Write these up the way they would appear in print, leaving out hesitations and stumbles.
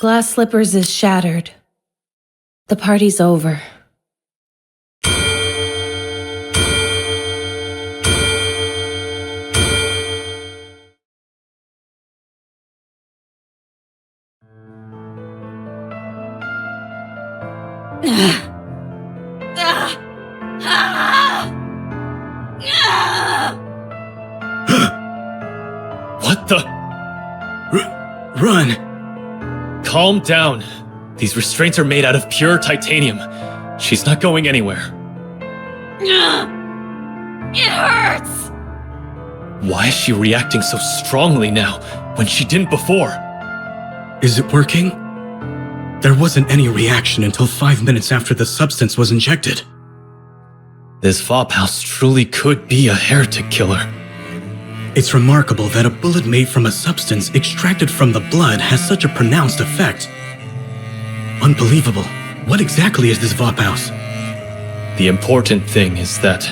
Glass Slippers is shattered. The party's over. What the? Run! Calm down. These restraints are made out of pure titanium. She's not going anywhere. It hurts! Why is she reacting so strongly now, when she didn't before? Is it working? There wasn't any reaction until 5 minutes after the substance was injected. This Vophouse truly could be a heretic killer. It's remarkable that a bullet made from a substance extracted from the blood has such a pronounced effect. Unbelievable. What exactly is this Vophouse? The important thing is that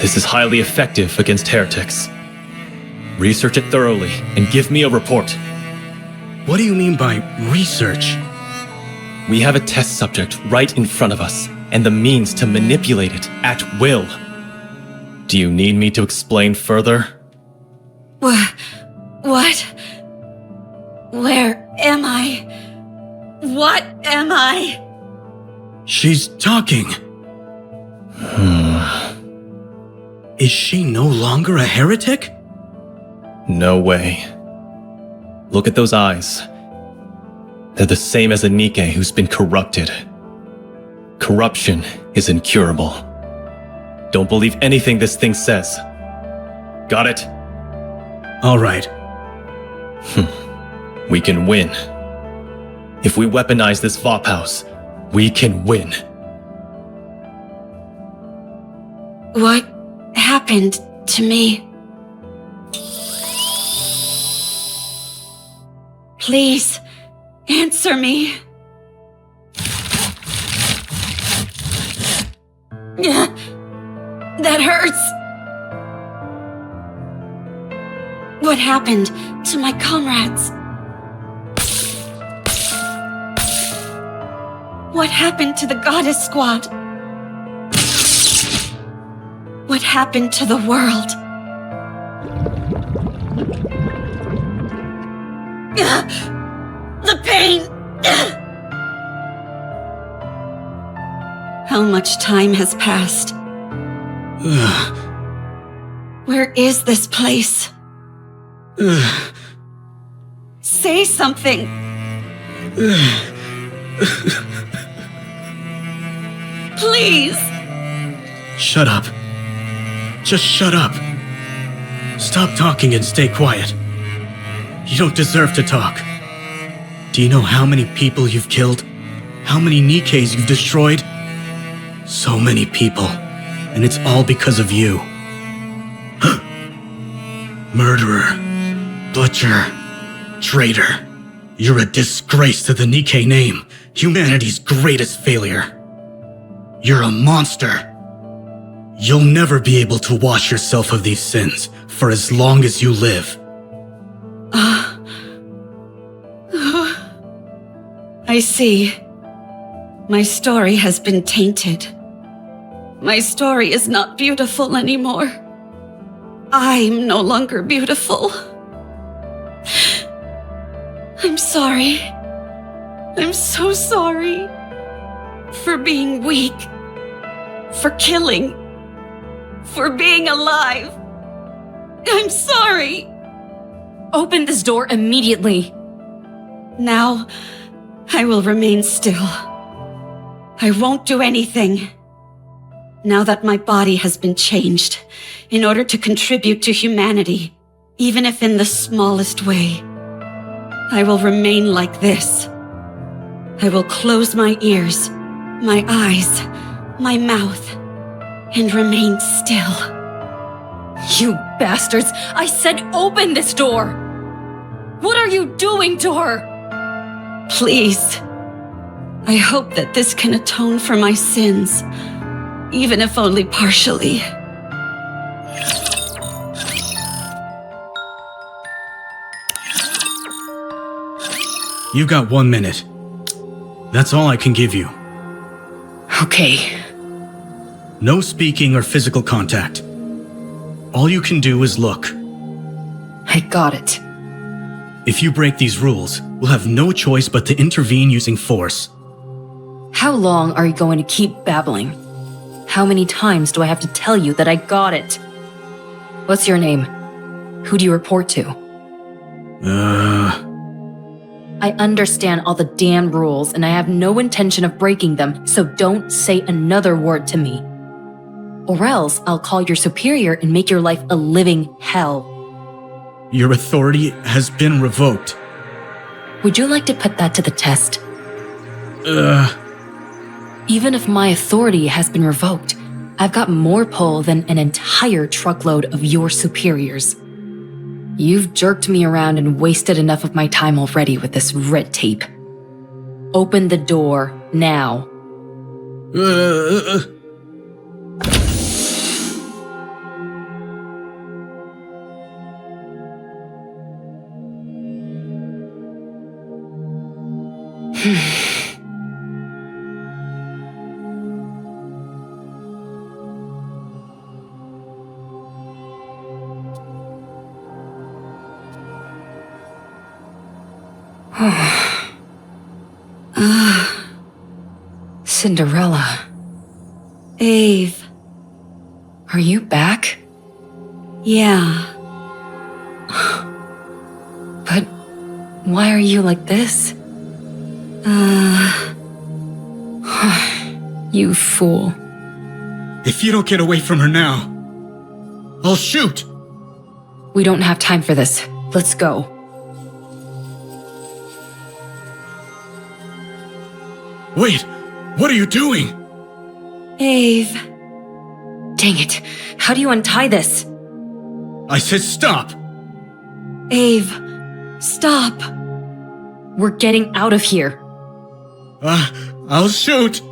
this is highly effective against heretics. Research it thoroughly and give me a report. What do you mean by research? We have a test subject right in front of us, and the means to manipulate it at will. Do you need me to explain further? What? Where am I? What am I? She's talking. Is she no longer a heretic? No way. Look at those eyes. They're the same as a Nikke who's been corrupted. Corruption is incurable. Don't believe anything this thing says. Got it? All right. We can win. If we weaponize this Vophouse, we can win. What happened to me? Please, answer me. That hurts. What happened to my comrades? What happened to the goddess squad? What happened to the world? The pain! How much time has passed? Where is this place? Say something! Please! Shut up. Just shut up. Stop talking and stay quiet. You don't deserve to talk. Do you know how many people you've killed? How many Nikkes you've destroyed? So many people. And it's all because of you. Murderer. Butcher. Traitor. You're a disgrace to the Nikke name. Humanity's greatest failure. You're a monster. You'll never be able to wash yourself of these sins for as long as you live. I see. My story has been tainted. My story is not beautiful anymore. I'm no longer beautiful. I'm sorry. I'm so sorry. For being weak. For killing. For being alive. I'm sorry. Open this door immediately. Now, I will remain still. I won't do anything. Now that my body has been changed, in order to contribute to humanity, even if in the smallest way, I will remain like this. I will close my ears, my eyes, my mouth, and remain still. You bastards! I said open this door! What are you doing to her? Please. I hope that this can atone for my sins, even if only partially. You've got 1 minute. That's all I can give you. Okay. No speaking or physical contact. All you can do is look. I got it. If you break these rules, we'll have no choice but to intervene using force. How long are you going to keep babbling? How many times do I have to tell you that I got it? What's your name? Who do you report to? I understand all the damn rules and I have no intention of breaking them, so don't say another word to me. Or else I'll call your superior and make your life a living hell. Your authority has been revoked. Would you like to put that to the test? Even if my authority has been revoked, I've got more pull than an entire truckload of your superiors. You've jerked me around and wasted enough of my time already with this red tape. Open the door, now. Cinderella. Ave. Are you back? Yeah. But why are you like this? You fool. If you don't get away from her now, I'll shoot! We don't have time for this. Let's go. Wait! What are you doing? Ave. Dang it. How do you untie this? I said stop! Ave. Stop. We're getting out of here. I'll shoot!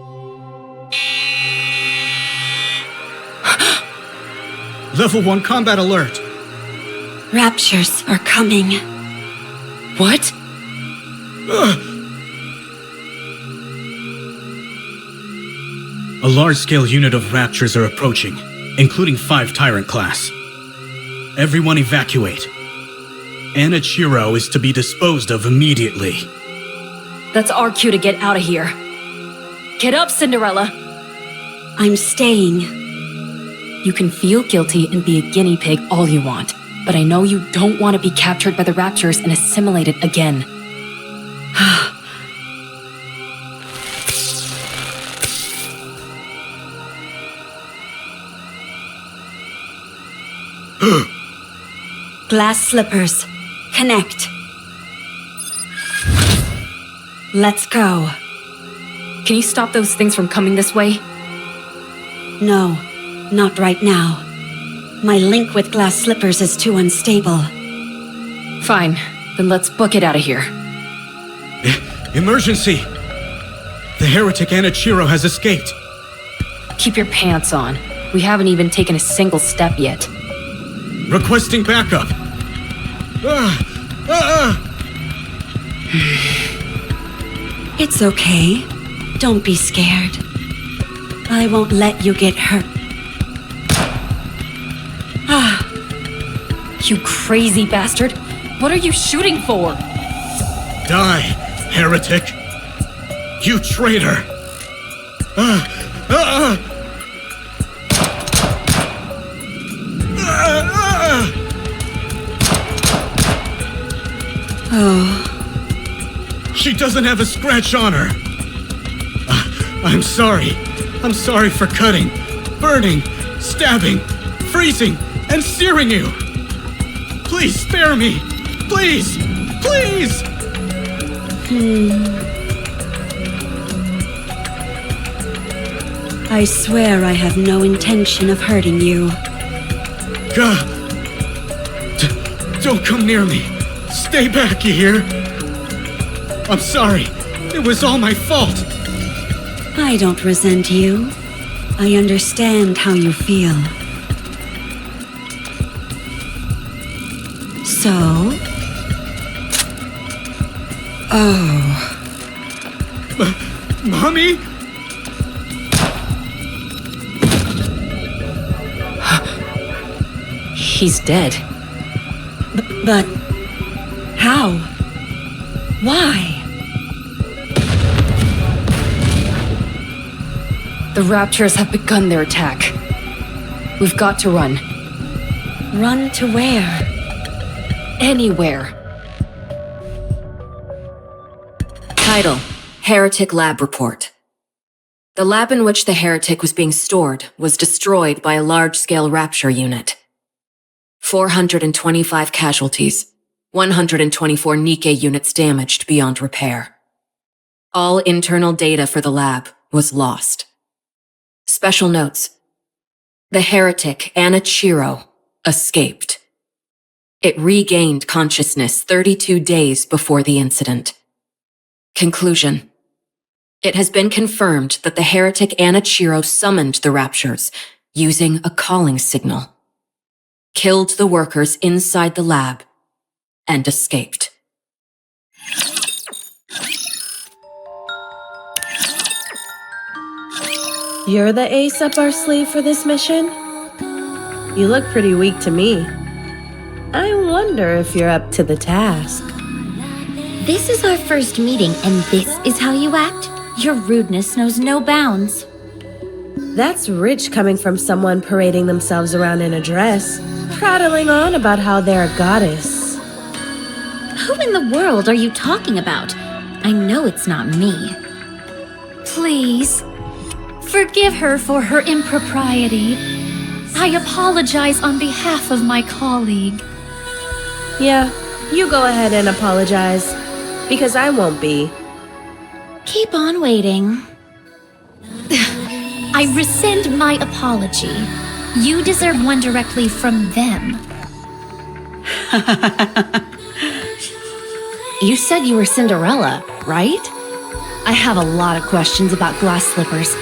Level 1 combat alert! Raptures are coming. What? A large-scale unit of raptures are approaching, including 5 Tyrant class. Everyone evacuate. Anichiro is to be disposed of immediately. That's our cue to get out of here. Get up, Cinderella! I'm staying. You can feel guilty and be a guinea pig all you want, but I know you don't want to be captured by the raptors and assimilated again. Glass slippers. Connect. Let's go. Can you stop those things from coming this way? No, not right now. My link with glass slippers is too unstable. Fine, then let's book it out of here. Emergency! The heretic Anichiro has escaped. Keep your pants on. We haven't even taken a single step yet. Requesting backup. It's okay. Don't be scared. I won't let you get hurt. You crazy bastard! What are you shooting for? Die, heretic! You traitor! She doesn't have a scratch on her! I'm sorry. I'm sorry for cutting, burning, stabbing, freezing, and searing you! Please spare me! Please! Please! I swear I have no intention of hurting you. God! Don't come near me! Stay back, you hear? I'm sorry. It was all my fault. I don't resent you. I understand how you feel. So? Oh. Mommy? He's dead. But how? Why? The Raptors have begun their attack. We've got to run. Run to where? Anywhere. Title: Heretic Lab Report. The lab in which the heretic was being stored was destroyed by a large-scale rapture unit. 425 casualties, 124 Nikke units damaged beyond repair. All internal data for the lab was lost. Special notes. The heretic, Chiro, escaped. It regained consciousness 32 days before the incident. Conclusion. It has been confirmed that the heretic Chiro summoned the Raptures using a calling signal, killed the workers inside the lab, and escaped. You're the ace up our sleeve for this mission? You look pretty weak to me. I wonder if you're up to the task. This is our first meeting, and this is how you act? Your rudeness knows no bounds. That's rich coming from someone parading themselves around in a dress, prattling on about how they're a goddess. Who in the world are you talking about? I know it's not me. Please, forgive her for her impropriety. I apologize on behalf of my colleague. Yeah, you go ahead and apologize, because I won't be. Keep on waiting. I rescind my apology. You deserve one directly from them. You said you were Cinderella, right? I have a lot of questions about glass slippers.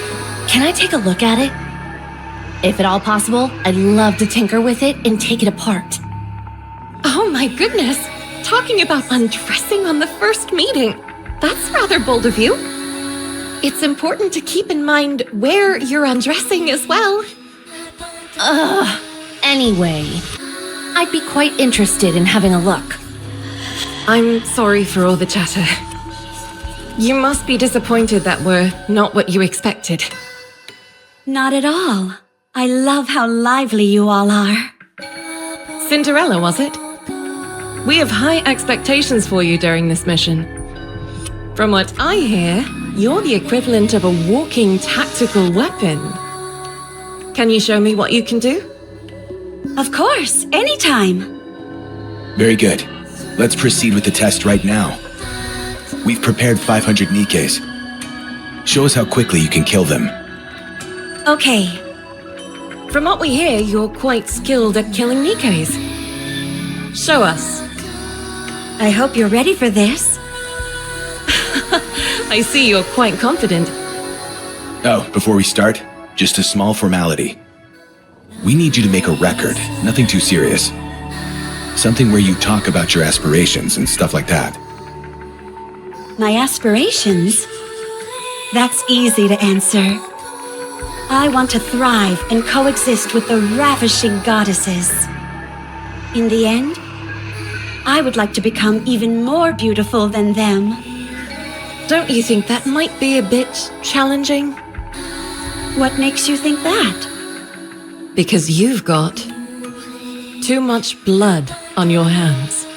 Can I take a look at it? If at all possible, I'd love to tinker with it and take it apart. Oh my goodness! Talking about undressing on the first meeting. That's rather bold of you. It's important to keep in mind where you're undressing as well. Anyway, I'd be quite interested in having a look. I'm sorry for all the chatter. You must be disappointed that we're not what you expected. Not at all. I love how lively you all are. Cinderella, was it? We have high expectations for you during this mission. From what I hear, you're the equivalent of a walking tactical weapon. Can you show me what you can do? Of course, anytime. Very good. Let's proceed with the test right now. We've prepared 500 Nikkes. Show us how quickly you can kill them. Okay. From what we hear, you're quite skilled at killing Nikkes. Show us. I hope you're ready for this. I see you're quite confident. Oh, before we start, just a small formality. We need you to make a record, nothing too serious. Something where you talk about your aspirations and stuff like that. My aspirations? That's easy to answer. I want to thrive and coexist with the ravishing goddesses. In the end, I would like to become even more beautiful than them. Don't you think that might be a bit challenging? What makes you think that? Because you've got too much blood on your hands.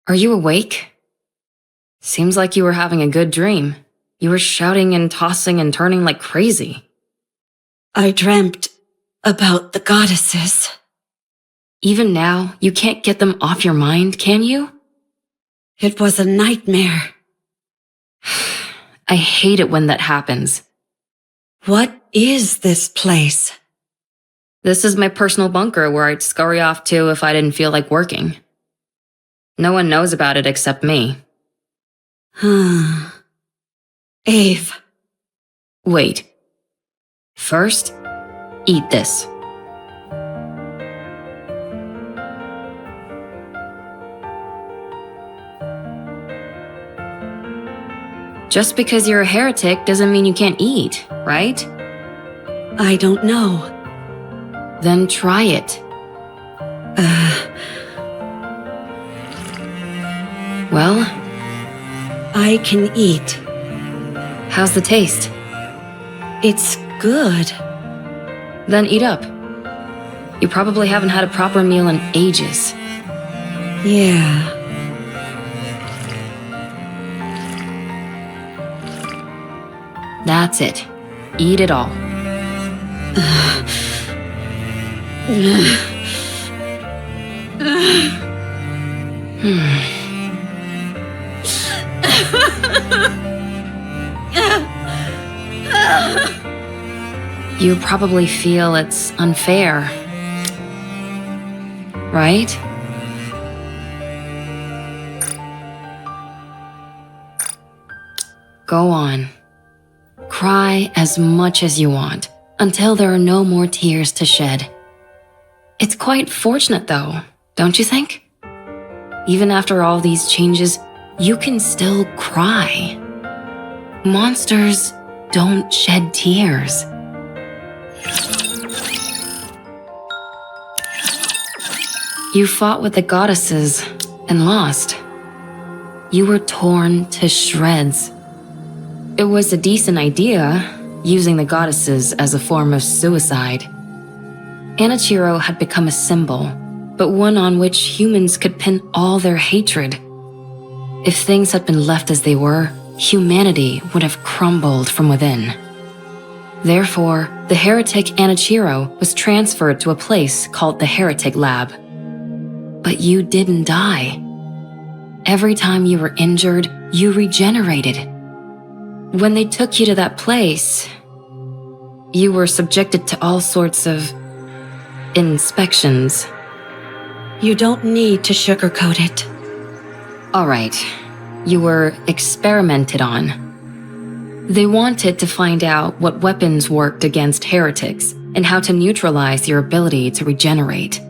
Are you awake? Seems like you were having a good dream. You were shouting and tossing and turning like crazy. I dreamt about the goddesses. Even now, you can't get them off your mind, can you? It was a nightmare. I hate it when that happens. What is this place? This is my personal bunker where I'd scurry off to if I didn't feel like working. No one knows about it except me. Ave. Wait. First, eat this. Just because you're a heretic doesn't mean you can't eat, right? I don't know. Then try it. Well, I can eat. how's the taste? It's good. Then eat up. You probably haven't had a proper meal in ages. Yeah. That's it. Eat it all. You probably feel it's unfair, right? Go on. Cry as much as you want, until there are no more tears to shed. It's quite fortunate though, don't you think? Even after all these changes, you can still cry. Monsters don't shed tears. You fought with the goddesses and lost. You were torn to shreds. It was a decent idea, using the goddesses as a form of suicide. Anichiro had become a symbol, but one on which humans could pin all their hatred. If things had been left as they were, humanity would have crumbled from within. Therefore, the heretic Anichiro was transferred to a place called the Heretic Lab. But you didn't die. Every time you were injured, you regenerated. When they took you to that place, you were subjected to all sorts of inspections. You don't need to sugarcoat it. All right, you were experimented on. They wanted to find out what weapons worked against heretics and how to neutralize your ability to regenerate.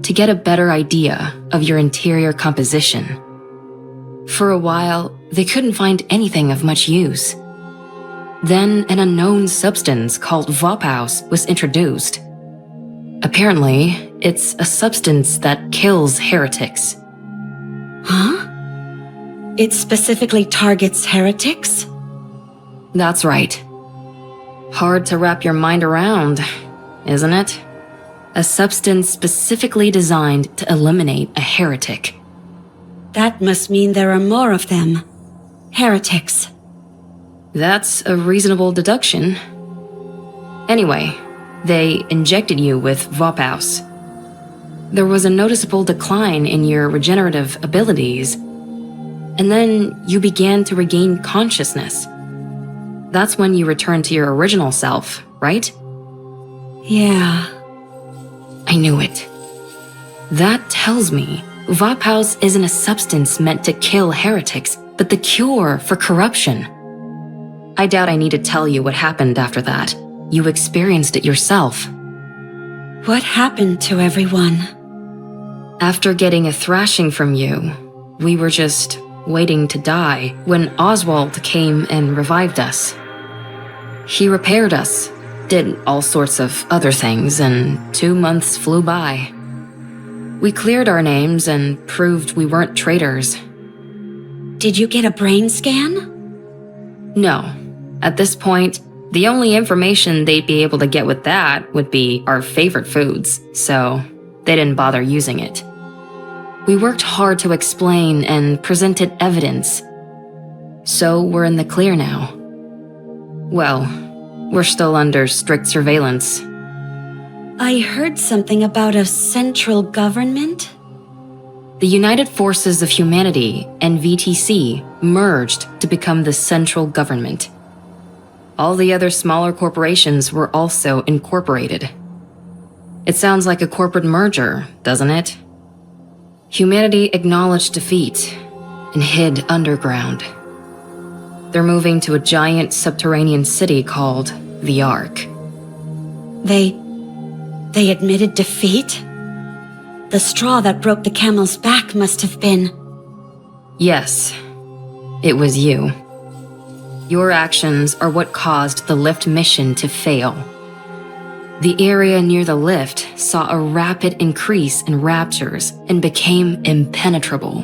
To get a better idea of your interior composition. For a while, they couldn't find anything of much use. Then an unknown substance called Vophaus was introduced. Apparently, it's a substance that kills heretics. Huh? It specifically targets heretics? That's right. Hard to wrap your mind around, isn't it? A substance specifically designed to eliminate a heretic. That must mean there are more of them. Heretics. That's a reasonable deduction. Anyway, they injected you with Vophaus. There was a noticeable decline in your regenerative abilities, and then you began to regain consciousness. That's when you returned to your original self, right? Yeah. I knew it. That tells me Vophaus isn't a substance meant to kill heretics, but the cure for corruption. I doubt I need to tell you what happened after that. You experienced it yourself. What happened to everyone? After getting a thrashing from you, we were just waiting to die when Oswald came and revived us. He repaired us, did all sorts of other things, and 2 months flew by. We cleared our names and proved we weren't traitors. Did you get a brain scan? No. At this point, the only information they'd be able to get with that would be our favorite foods, so they didn't bother using it. We worked hard to explain and presented evidence. So we're in the clear now. Well, we're still under strict surveillance. I heard something about a central government. The United Forces of Humanity and VTC merged to become the central government. All the other smaller corporations were also incorporated. It sounds like a corporate merger, doesn't it? Humanity acknowledged defeat and hid underground. They're moving to a giant subterranean city called the Ark. They admitted defeat? The straw that broke the camel's back must have been... Yes, it was you. Your actions are what caused the lift mission to fail. The area near the lift saw a rapid increase in raptures and became impenetrable.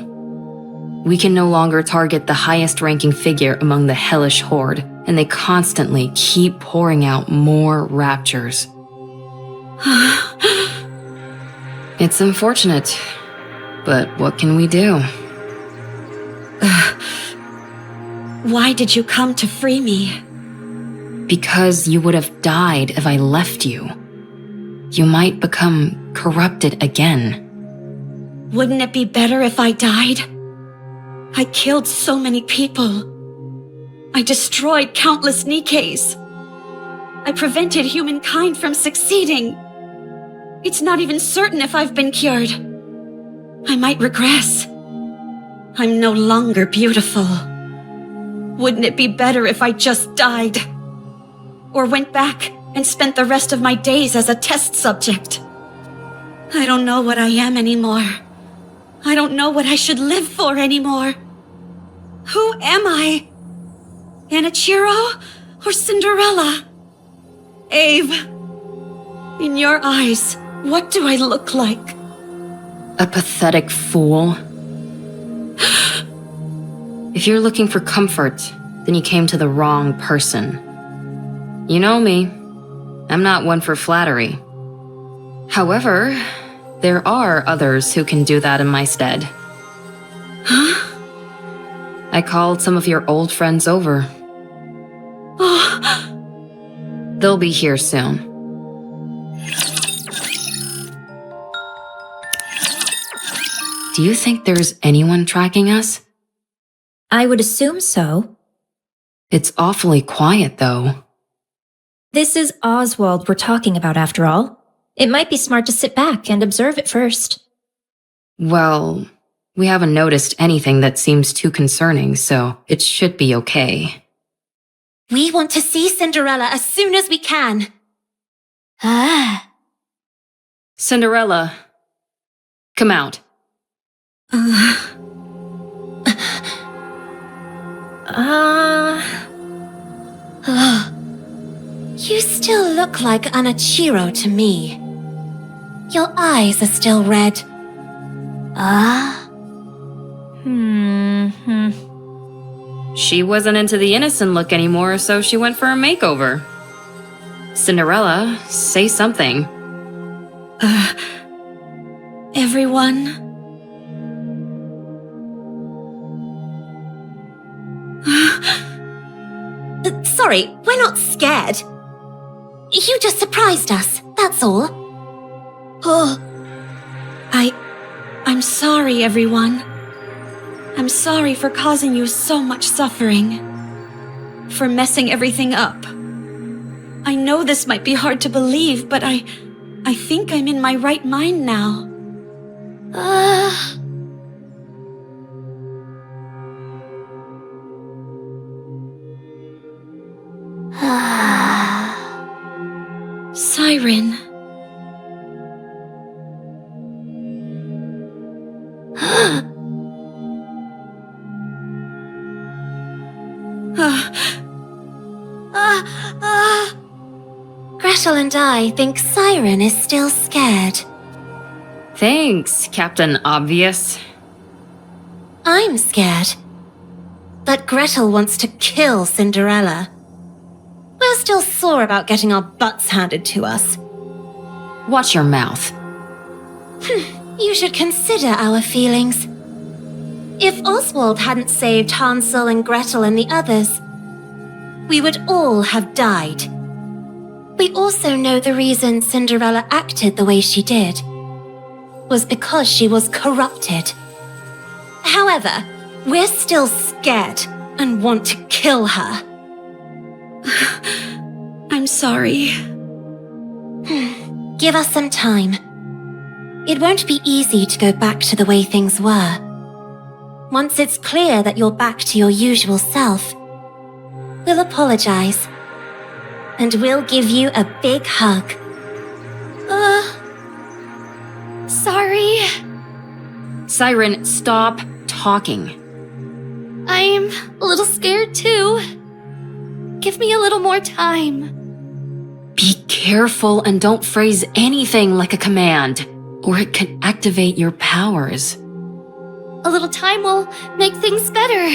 We can no longer target the highest-ranking figure among the hellish horde, and they constantly keep pouring out more raptures. It's unfortunate, but what can we do? Why did you come to free me? Because you would have died if I left you. You might become corrupted again. Wouldn't it be better if I died? I killed so many people. I destroyed countless Nikkes. I prevented humankind from succeeding. It's not even certain if I've been cured. I might regress. I'm no longer beautiful. Wouldn't it be better if I just died? Or went back and spent the rest of my days as a test subject? I don't know what I am anymore. I don't know what I should live for anymore. Who am I? Anichiro or Cinderella? Ave, in your eyes, what do I look like? A pathetic fool. If you're looking for comfort, then you came to the wrong person. You know me. I'm not one for flattery. However, there are others who can do that in my stead. Huh? I called some of your old friends over. Oh. They'll be here soon. Do you think there's anyone tracking us? I would assume so. It's awfully quiet, though. This is Oswald we're talking about, after all. It might be smart to sit back and observe it first. Well, we haven't noticed anything that seems too concerning, so it should be okay. We want to see Cinderella as soon as we can. Cinderella, come out. You still look like Anichiro to me. Your eyes are still red. She wasn't into the innocent look anymore, so she went for a makeover. Cinderella, say something. Everyone? Sorry, we're not scared. You just surprised us, that's all. I'm sorry, everyone. I'm sorry for causing you so much suffering. For messing everything up. I know this might be hard to believe, but I think I'm in my right mind now. Siren. Gretel and I think Siren is still scared. Thanks, Captain Obvious. I'm scared. But Gretel wants to kill Cinderella. We're still sore about getting our butts handed to us. Watch your mouth. You should consider our feelings. If Oswald hadn't saved Hansel and Gretel and the others, we would all have died. We also know the reason Cinderella acted the way she did was because she was corrupted. However, we're still scared and want to kill her. I'm sorry. Give us some time. It won't be easy to go back to the way things were. Once it's clear that you're back to your usual self, we'll apologize. And we'll give you a big hug. Sorry. Siren, stop talking. I'm a little scared too. Give me a little more time. Be careful and don't phrase anything like a command, or it can activate your powers. A little time will make things better.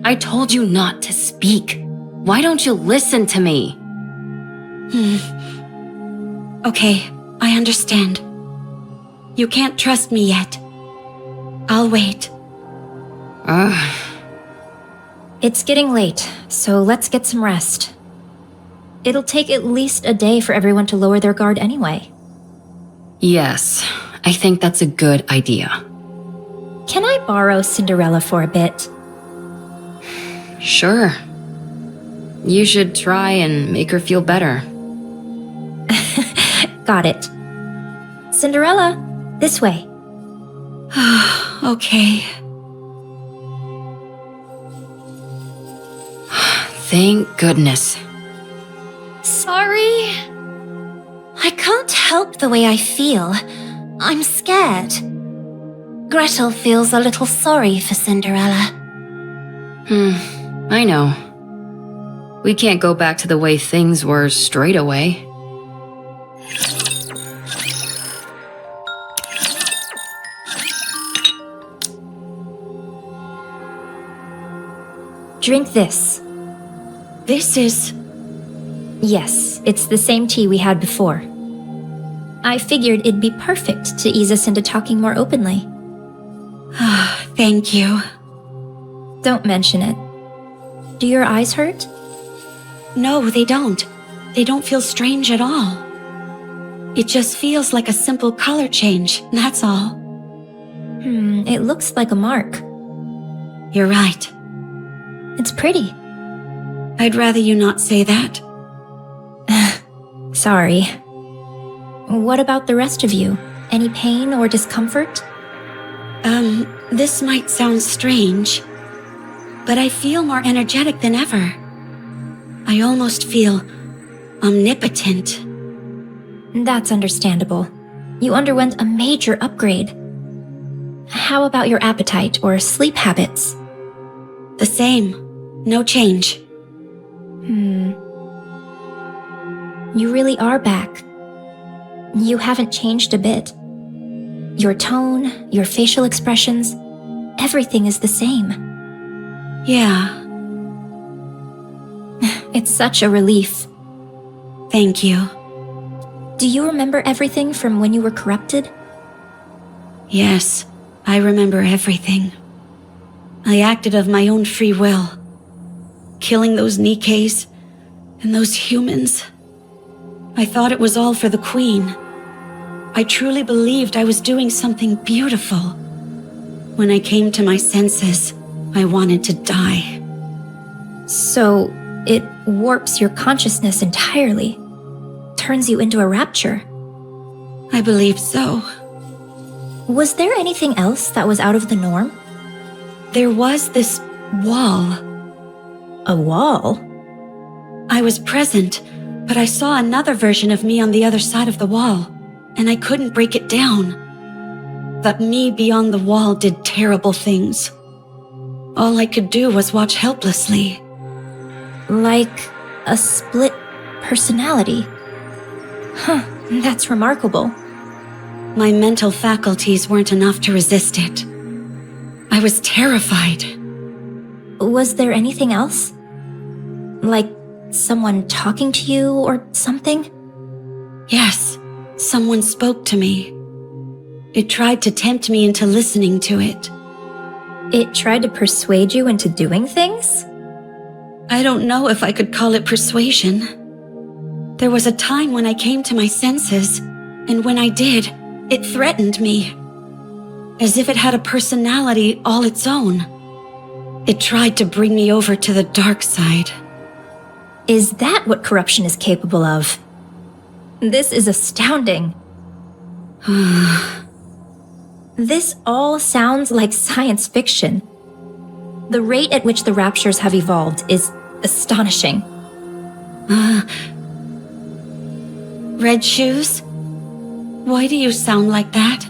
I told you not to speak. Why don't you listen to me? Okay, I understand. You can't trust me yet. I'll wait. It's getting late, so let's get some rest. It'll take at least a day for everyone to lower their guard anyway. Yes, I think that's a good idea. Can I borrow Cinderella for a bit? Sure. You should try and make her feel better. Got it. Cinderella, this way. Okay. Thank goodness. Sorry. I can't help the way I feel. I'm scared. Gretel feels a little sorry for Cinderella. I know. We can't go back to the way things were straight away. Drink this. This is... Yes, it's the same tea we had before. I figured it'd be perfect to ease us into talking more openly. Thank you. Don't mention it. Do your eyes hurt? No, they don't. They don't feel strange at all. It just feels like a simple color change, that's all. It looks like a mark. You're right. It's pretty. I'd rather you not say that. Sorry. What about the rest of you? Any pain or discomfort? This might sound strange, but I feel more energetic than ever. I almost feel omnipotent. That's understandable. You underwent a major upgrade. How about your appetite or sleep habits? The same. No change. You really are back. You haven't changed a bit. Your tone, your facial expressions, everything is the same. Yeah. It's such a relief. Thank you. Do you remember everything from when you were corrupted? Yes, I remember everything. I acted of my own free will. Killing those Nikkes and those humans. I thought it was all for the Queen. I truly believed I was doing something beautiful. When I came to my senses, I wanted to die. So, it warps your consciousness entirely. Turns you into a rapture. I believe so. Was there anything else that was out of the norm? There was this wall. A wall? I was present, but I saw another version of me on the other side of the wall, and I couldn't break it down. That me beyond the wall did terrible things. All I could do was watch helplessly. Like a split personality. Huh, that's remarkable. My mental faculties weren't enough to resist it. I was terrified. Was there anything else? Like someone talking to you or something? Yes, someone spoke to me. It tried to tempt me into listening to it. It tried to persuade you into doing things? I don't know if I could call it persuasion. There was a time when I came to my senses, and when I did, It threatened me, as if it had a personality all its own. It tried to bring me over to the dark side. Is that what corruption is capable of? This is astounding. This all sounds like science fiction. The rate at which the Raptures have evolved is astonishing. Red Shoes? Why do you sound like that?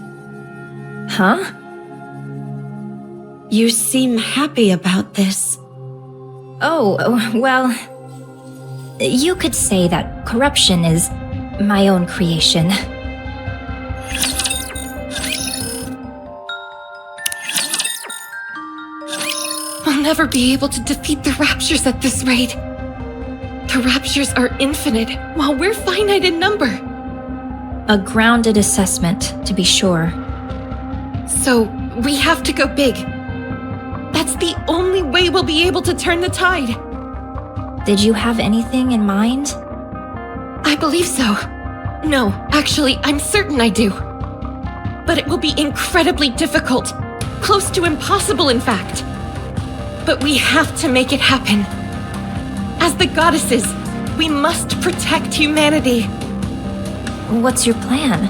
Huh? You seem happy about this. Oh, well... You could say that corruption is my own creation. We'll never be able to defeat the Raptures at this rate. The Raptures are infinite, while we're finite in number. A grounded assessment, to be sure. So, we have to go big. That's the only way we'll be able to turn the tide. Did you have anything in mind? I believe so. No, actually, I'm certain I do. But it will be incredibly difficult. Close to impossible, in fact. But we have to make it happen. As the goddesses, we must protect humanity. What's your plan?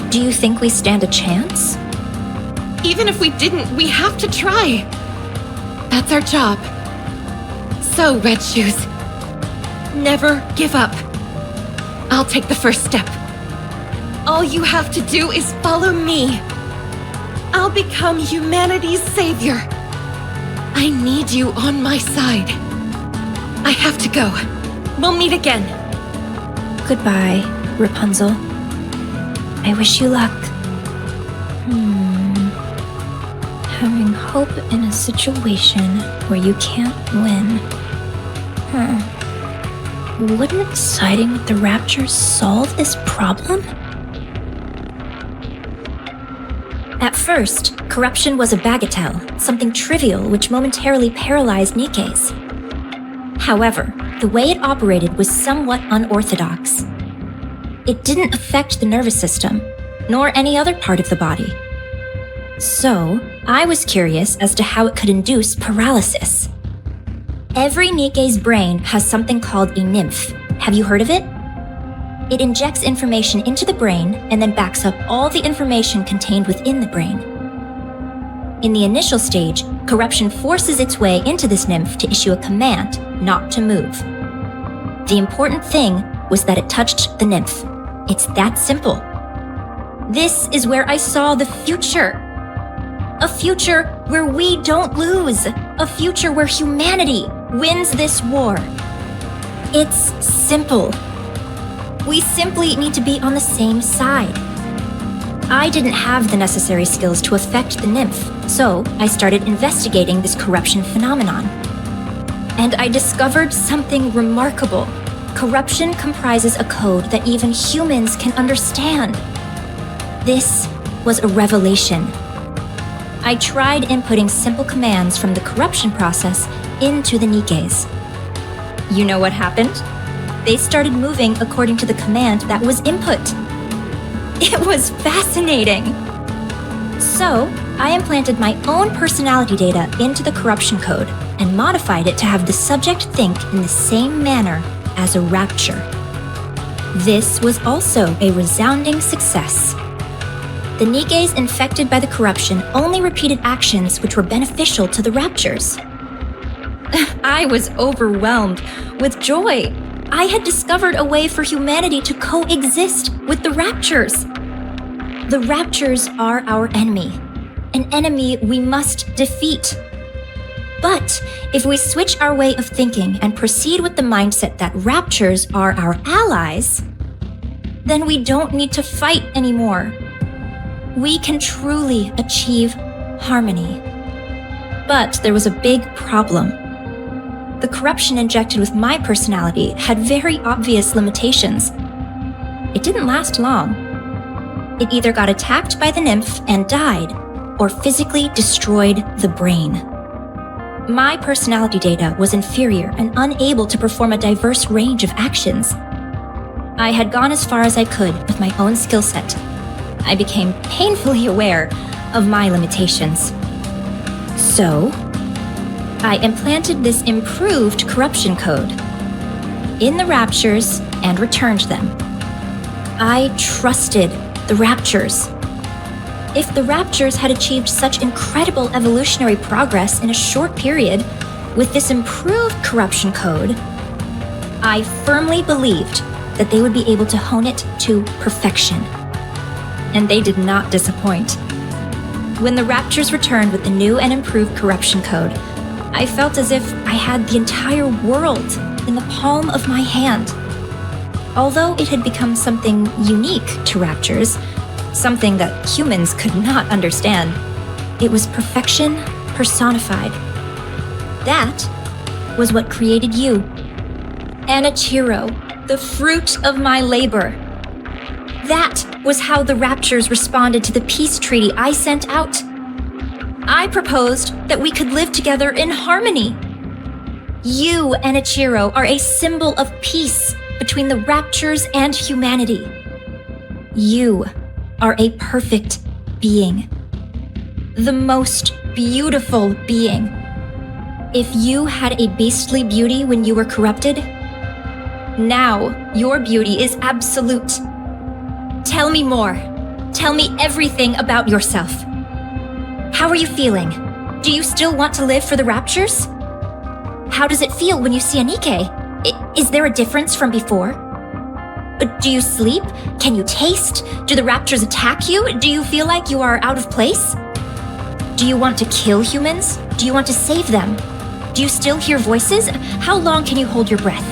Do you think we stand a chance? Even if we didn't, we have to try. That's our job. So, Red Shoes, never give up. I'll take the first step. All you have to do is follow me. I'll become humanity's savior. I need you on my side. I have to go. We'll meet again. Goodbye, Rapunzel. I wish you luck. Having hope in a situation where you can't win. Wouldn't siding with the Raptures solve this problem? At first, corruption was a bagatelle, something trivial which momentarily paralyzed Nikke's. However, the way it operated was somewhat unorthodox. It didn't affect the nervous system, nor any other part of the body. So, I was curious as to how it could induce paralysis. Every Nikke's brain has something called a nymph. Have you heard of it? It injects information into the brain and then backs up all the information contained within the brain. In the initial stage, corruption forces its way into this nymph to issue a command not to move. The important thing was that it touched the nymph. It's that simple. This is where I saw the future. A future where we don't lose. A future where humanity wins this war. It's simple. We simply need to be on the same side. I didn't have the necessary skills to affect the nymph, so I started investigating this corruption phenomenon. And I discovered something remarkable. Corruption comprises a code that even humans can understand. This was a revelation. I tried inputting simple commands from the corruption process into the Nikkes. You know what happened? They started moving according to the command that was input. It was fascinating. So, I implanted my own personality data into the corruption code and modified it to have the subject think in the same manner as a rapture. This was also a resounding success. The Nikkes infected by the corruption only repeated actions which were beneficial to the Raptures. I was overwhelmed with joy. I had discovered a way for humanity to coexist with the Raptures. The Raptures are our enemy, an enemy we must defeat. But if we switch our way of thinking and proceed with the mindset that Raptures are our allies, then we don't need to fight anymore. We can truly achieve harmony. But there was a big problem. The corruption injected with my personality had very obvious limitations. It didn't last long. It either got attacked by the nymph and died, or physically destroyed the brain. My personality data was inferior and unable to perform a diverse range of actions. I had gone as far as I could with my own skill set, I became painfully aware of my limitations. So, I implanted this improved corruption code in the Raptures and returned them. I trusted the Raptures. If the Raptures had achieved such incredible evolutionary progress in a short period with this improved corruption code, I firmly believed that they would be able to hone it to perfection. And they did not disappoint. When the Raptures returned with the new and improved corruption code, I felt as if I had the entire world in the palm of my hand. Although it had become something unique to Raptures, something that humans could not understand, it was perfection personified. That was what created you. Anichiro, the fruit of my labor. That was how the Raptures responded to the peace treaty I sent out. I proposed that we could live together in harmony. You, Anichiro, are a symbol of peace between the Raptures and humanity. You are a perfect being. The most beautiful being. If you had a beastly beauty when you were corrupted, now your beauty is absolute. Tell me more. Tell me everything about yourself. How are you feeling? Do you still want to live for the Raptures? How does it feel when you see a Nikke? Is there a difference from before? Do you sleep? Can you taste? Do the Raptures attack you? Do you feel like you are out of place? Do you want to kill humans? Do you want to save them? Do you still hear voices? How long can you hold your breath?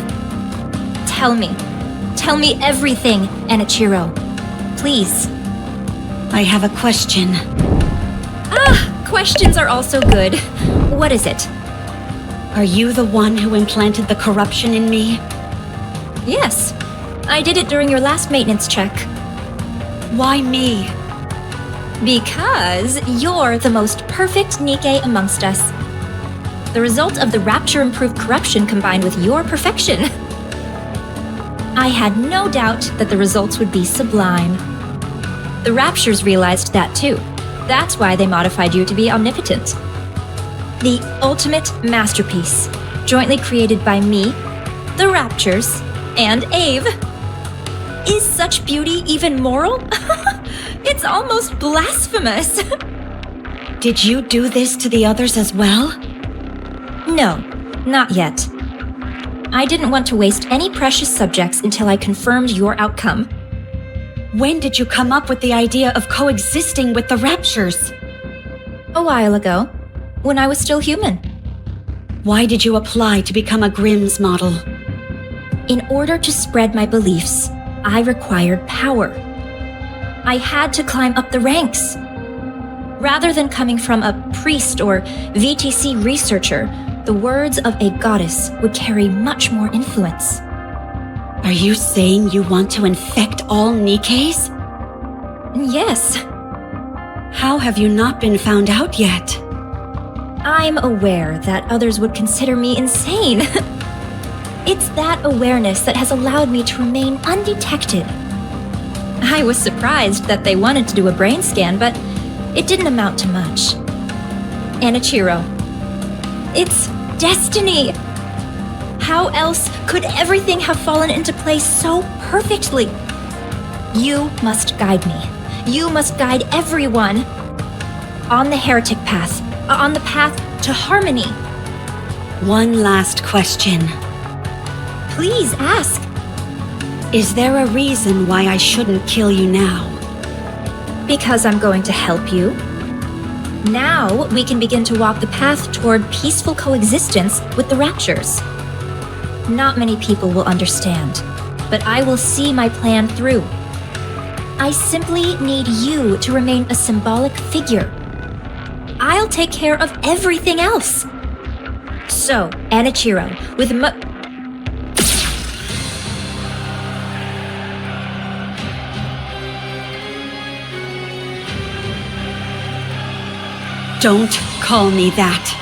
Tell me. Tell me everything, Anichiro. Please. I have a question. Questions are also good. What is it? Are you the one who implanted the corruption in me? Yes. I did it during your last maintenance check. Why me? Because you're the most perfect Nikke amongst us. The result of the Rapture-improved corruption combined with your perfection. I had no doubt that the results would be sublime. The Raptures realized that too. That's why they modified you to be omnipotent. The ultimate masterpiece, jointly created by me, the Raptures, and Ave. Is such beauty even moral? It's almost blasphemous. Did you do this to the others as well? No, not yet. I didn't want to waste any precious subjects until I confirmed your outcome. When did you come up with the idea of coexisting with the Raptures? A while ago, when I was still human. Why did you apply to become a Grimm's model? In order to spread my beliefs, I required power. I had to climb up the ranks. Rather than coming from a priest or VTC researcher, the words of a goddess would carry much more influence. Are you saying you want to infect all Nikkes? Yes. How have you not been found out yet? I'm aware that others would consider me insane. It's that awareness that has allowed me to remain undetected. I was surprised that they wanted to do a brain scan, but it didn't amount to much. Anichiro, it's destiny. How else could everything have fallen into place so perfectly? You must guide me. You must guide everyone on the heretic path, on the path to harmony. One last question. Please ask. Is there a reason why I shouldn't kill you now? Because I'm going to help you. Now we can begin to walk the path toward peaceful coexistence with the Raptures. Not many people will understand, but I will see my plan through. I simply need you to remain a symbolic figure. I'll take care of everything else. So, Anichiro, with Don't call me that.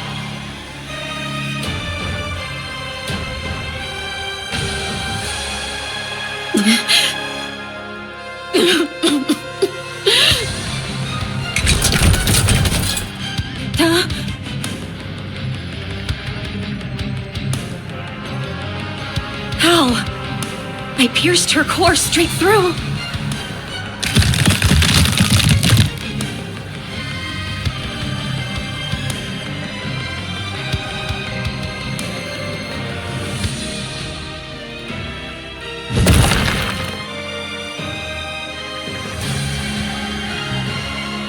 I pierced her core straight through.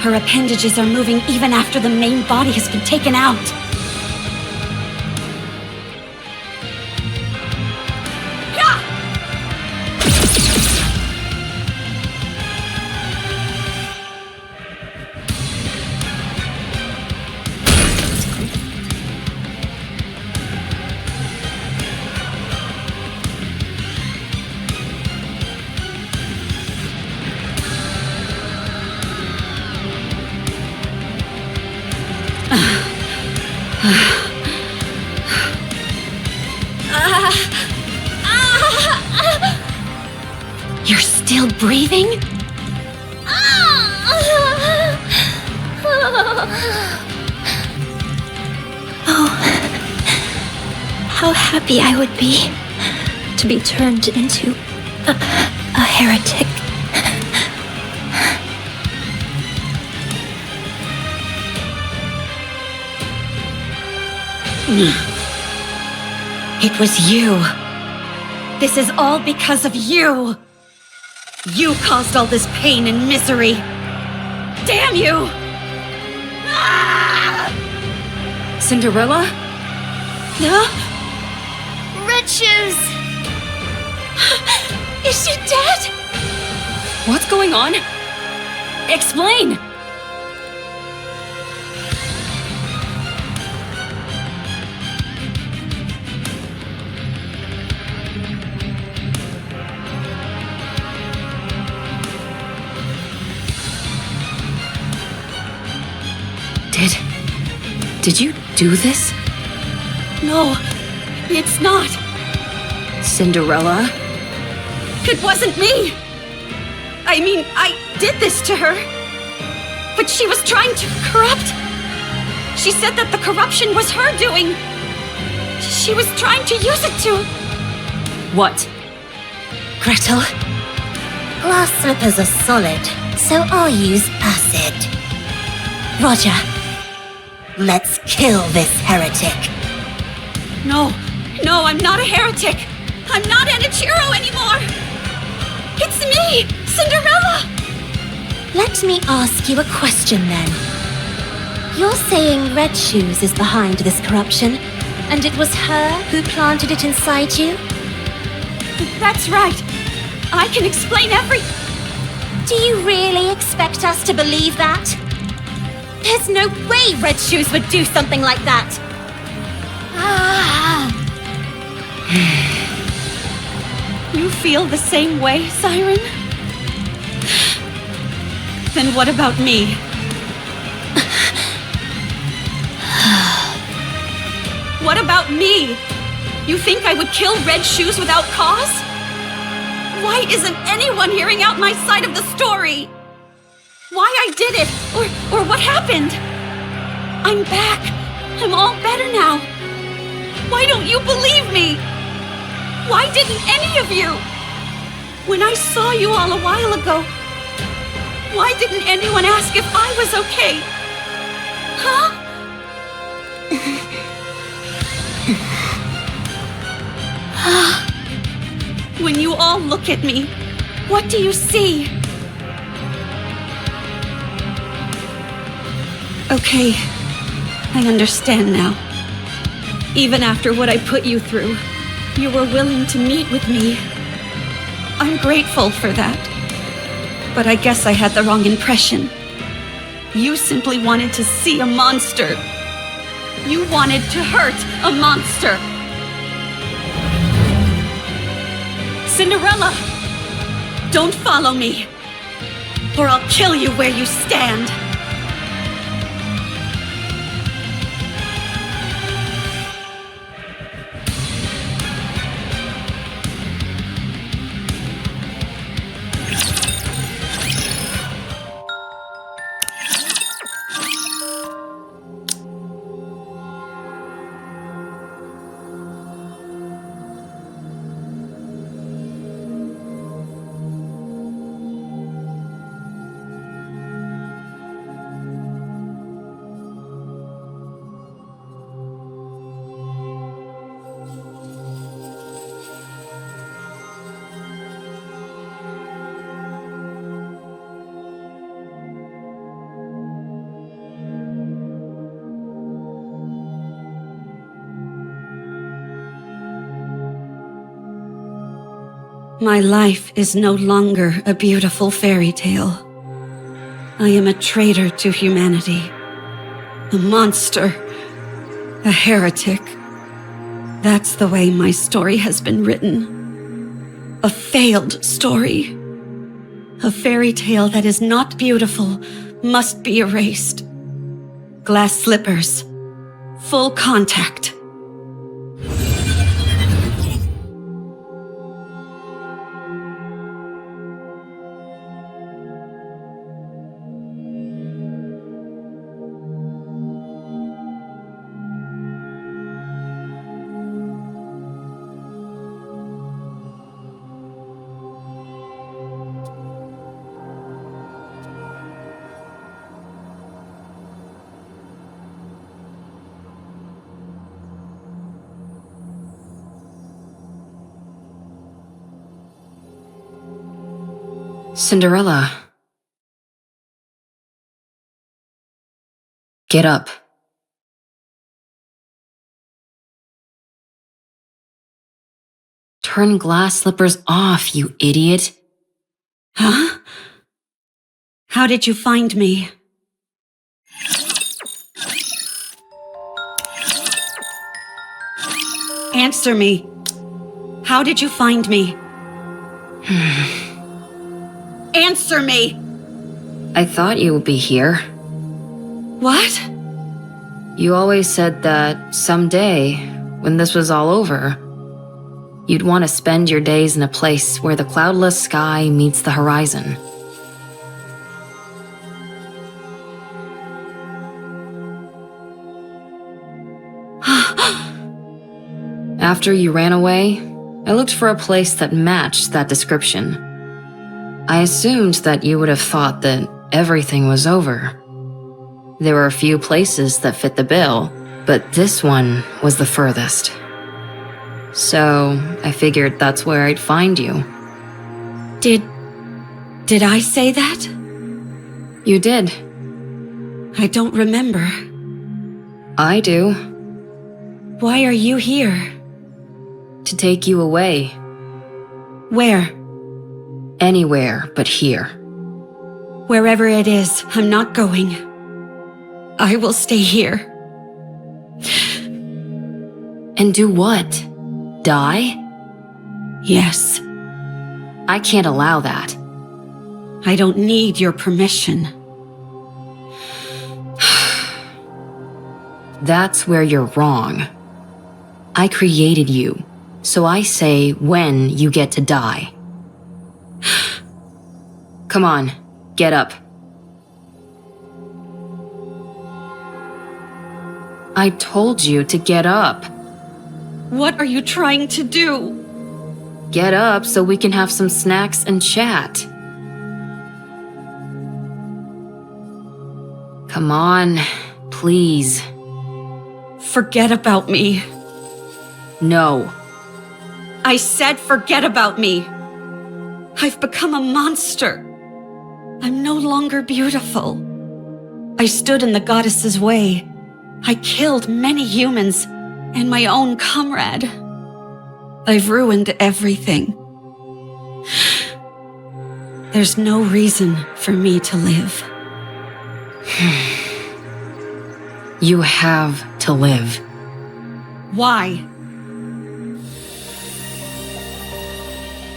Her appendages are moving even after the main body has been taken out. You're still breathing? Oh, how happy I would be to be turned into a heretic. It was you. This is all because of you. You caused all this pain and misery. Damn you! Cinderella? Huh? Red Shoes! Is she dead? What's going on? Explain! Did you do this? No, it's not. Cinderella? It wasn't me. I mean, I did this to her. But she was trying to corrupt. She said that the corruption was her doing. She was trying to use it to... What? Gretel? Glass slippers are solid, so I'll use acid. Roger. Let's kill this heretic. No, I'm not a heretic. I'm not Enichiro anymore. It's me, Cinderella. Let me ask you a question then. You're saying Red Shoes is behind this corruption, and it was her who planted it inside you? That's right. I can explain every... Do you really expect us to believe that? There's no way Red Shoes would do something like that! You feel the same way, Siren? Then what about me? What about me? You think I would kill Red Shoes without cause? Why isn't anyone hearing out my side of the story? Why I did it, or what happened? I'm back. I'm all better now. Why don't you believe me? Why didn't any of you? When I saw you all a while ago, why didn't anyone ask if I was okay? Huh? When you all look at me, what do you see? Okay, I understand now. Even after what I put you through, you were willing to meet with me. I'm grateful for that. But I guess I had the wrong impression. You simply wanted to see a monster. You wanted to hurt a monster. Cinderella! Don't follow me, or I'll kill you where you stand. My life is no longer a beautiful fairy tale. I am a traitor to humanity. A monster. A heretic. That's the way my story has been written. A failed story. A fairy tale that is not beautiful must be erased. Glass slippers. Full contact. Cinderella. Get up. Turn glass slippers off, you idiot. Huh? How did you find me? Answer me. How did you find me? Answer me! I thought you would be here. What? You always said that someday, when this was all over, you'd want to spend your days in a place where the cloudless sky meets the horizon. After you ran away, I looked for a place that matched that description. I assumed that you would have thought that everything was over. There were a few places that fit the bill, but this one was the furthest. So I figured that's where I'd find you. Did I say that? You did. I don't remember. I do. Why are you here? To take you away. Where? Anywhere but here. Wherever it is, I'm not going. I will stay here. And do what? Die? Yes. I can't allow that. I don't need your permission. That's where you're wrong. I created you, so I say when you get to die. Come on, get up. I told you to get up. What are you trying to do? Get up so we can have some snacks and chat. Come on, please. Forget about me. No. I said forget about me. I've become a monster. I'm no longer beautiful. I stood in the goddess's way. I killed many humans and my own comrade. I've ruined everything. There's no reason for me to live. You have to live. Why?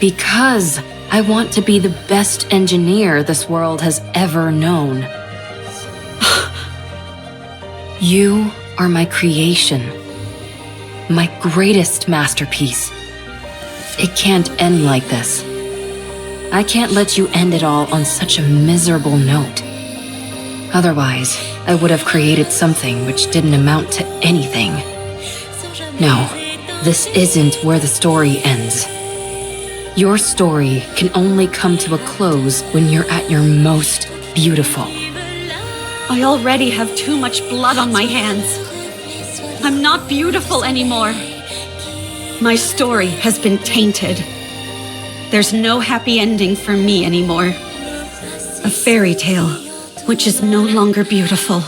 Because I want to be the best engineer this world has ever known. You are my creation. My greatest masterpiece. It can't end like this. I can't let you end it all on such a miserable note. Otherwise, I would have created something which didn't amount to anything. No, this isn't where the story ends. Your story can only come to a close when you're at your most beautiful. I already have too much blood on my hands. I'm not beautiful anymore. My story has been tainted. There's no happy ending for me anymore. A fairy tale, which is no longer beautiful,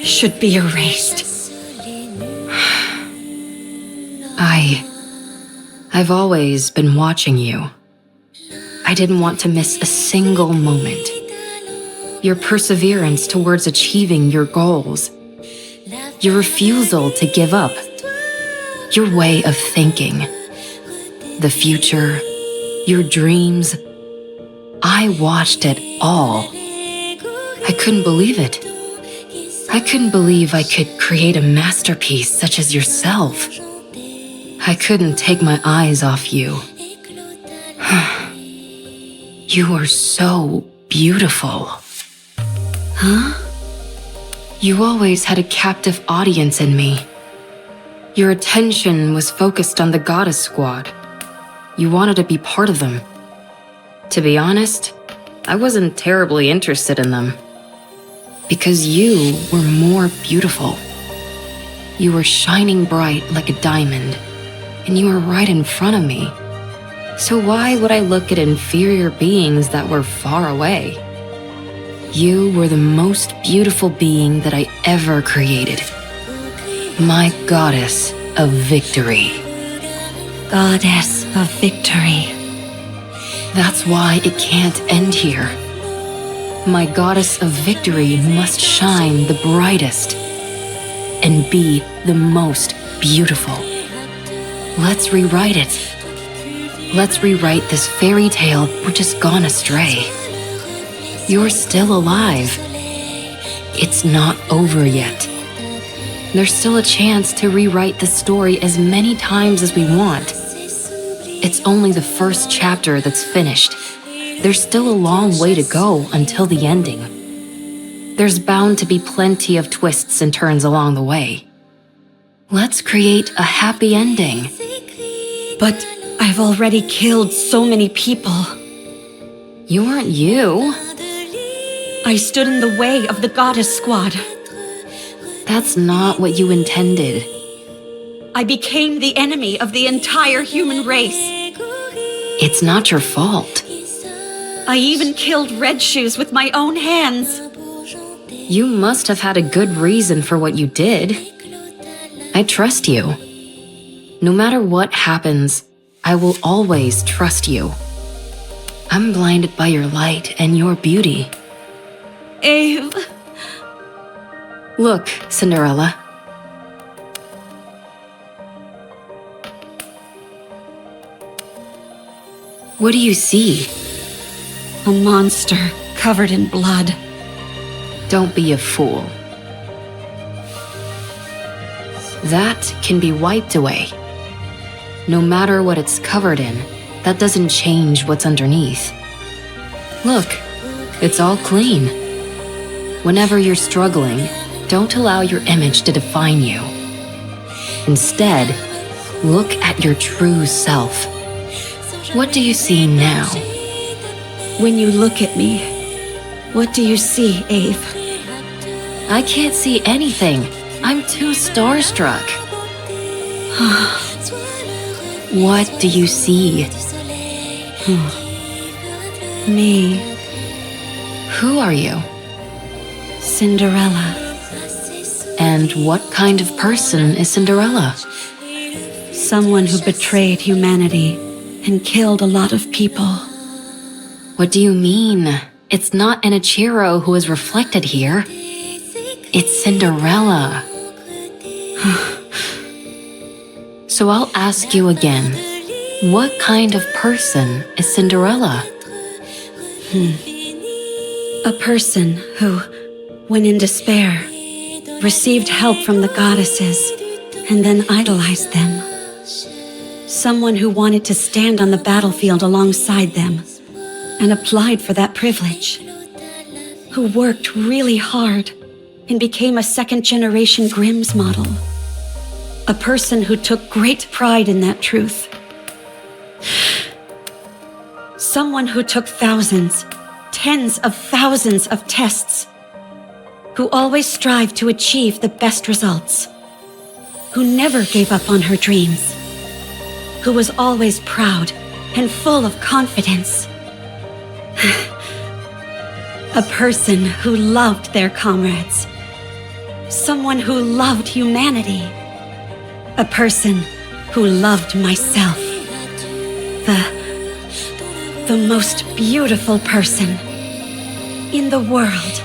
should be erased. I've always been watching you. I didn't want to miss a single moment. Your perseverance towards achieving your goals. Your refusal to give up. Your way of thinking. The future. Your dreams. I watched it all. I couldn't believe it. I couldn't believe I could create a masterpiece such as yourself. I couldn't take my eyes off you. You are so beautiful. Huh? You always had a captive audience in me. Your attention was focused on the goddess squad. You wanted to be part of them. To be honest, I wasn't terribly interested in them. Because you were more beautiful. You were shining bright like a diamond, and you were right in front of me. So why would I look at inferior beings that were far away? You were the most beautiful being that I ever created. My goddess of victory. Goddess of victory. That's why it can't end here. My goddess of victory must shine the brightest and be the most beautiful. Let's rewrite it. Let's rewrite this fairy tale which has gone astray. You're still alive. It's not over yet. There's still a chance to rewrite the story as many times as we want. It's only the first chapter that's finished. There's still a long way to go until the ending. There's bound to be plenty of twists and turns along the way. Let's create a happy ending. But I've already killed so many people. You aren't you. I stood in the way of the goddess squad. That's not what you intended. I became the enemy of the entire human race. It's not your fault. I even killed Red Shoes with my own hands. You must have had a good reason for what you did. I trust you. No matter what happens, I will always trust you. I'm blinded by your light and your beauty. Ave. Look, Cinderella. What do you see? A monster covered in blood. Don't be a fool. That can be wiped away. No matter what it's covered in, that doesn't change what's underneath. Look, it's all clean. Whenever you're struggling, don't allow your image to define you. Instead, look at your true self. What do you see now? When you look at me, what do you see, Ave? I can't see anything. I'm too starstruck. What do you see? Me. Who are you? Cinderella. And what kind of person is Cinderella? Someone who betrayed humanity and killed a lot of people. What do you mean? It's not an Ichiro who is reflected here. It's Cinderella. So I'll ask you again. What kind of person is Cinderella? A person who, when in despair, received help from the goddesses and then idolized them. Someone who wanted to stand on the battlefield alongside them and applied for that privilege. Who worked really hard and became a second-generation Grimm's model. A person who took great pride in that truth. Someone who took thousands, tens of thousands of tests. Who always strived to achieve the best results. Who never gave up on her dreams. Who was always proud and full of confidence. A person who loved their comrades. Someone who loved humanity. A person who loved myself. the most beautiful person in the world.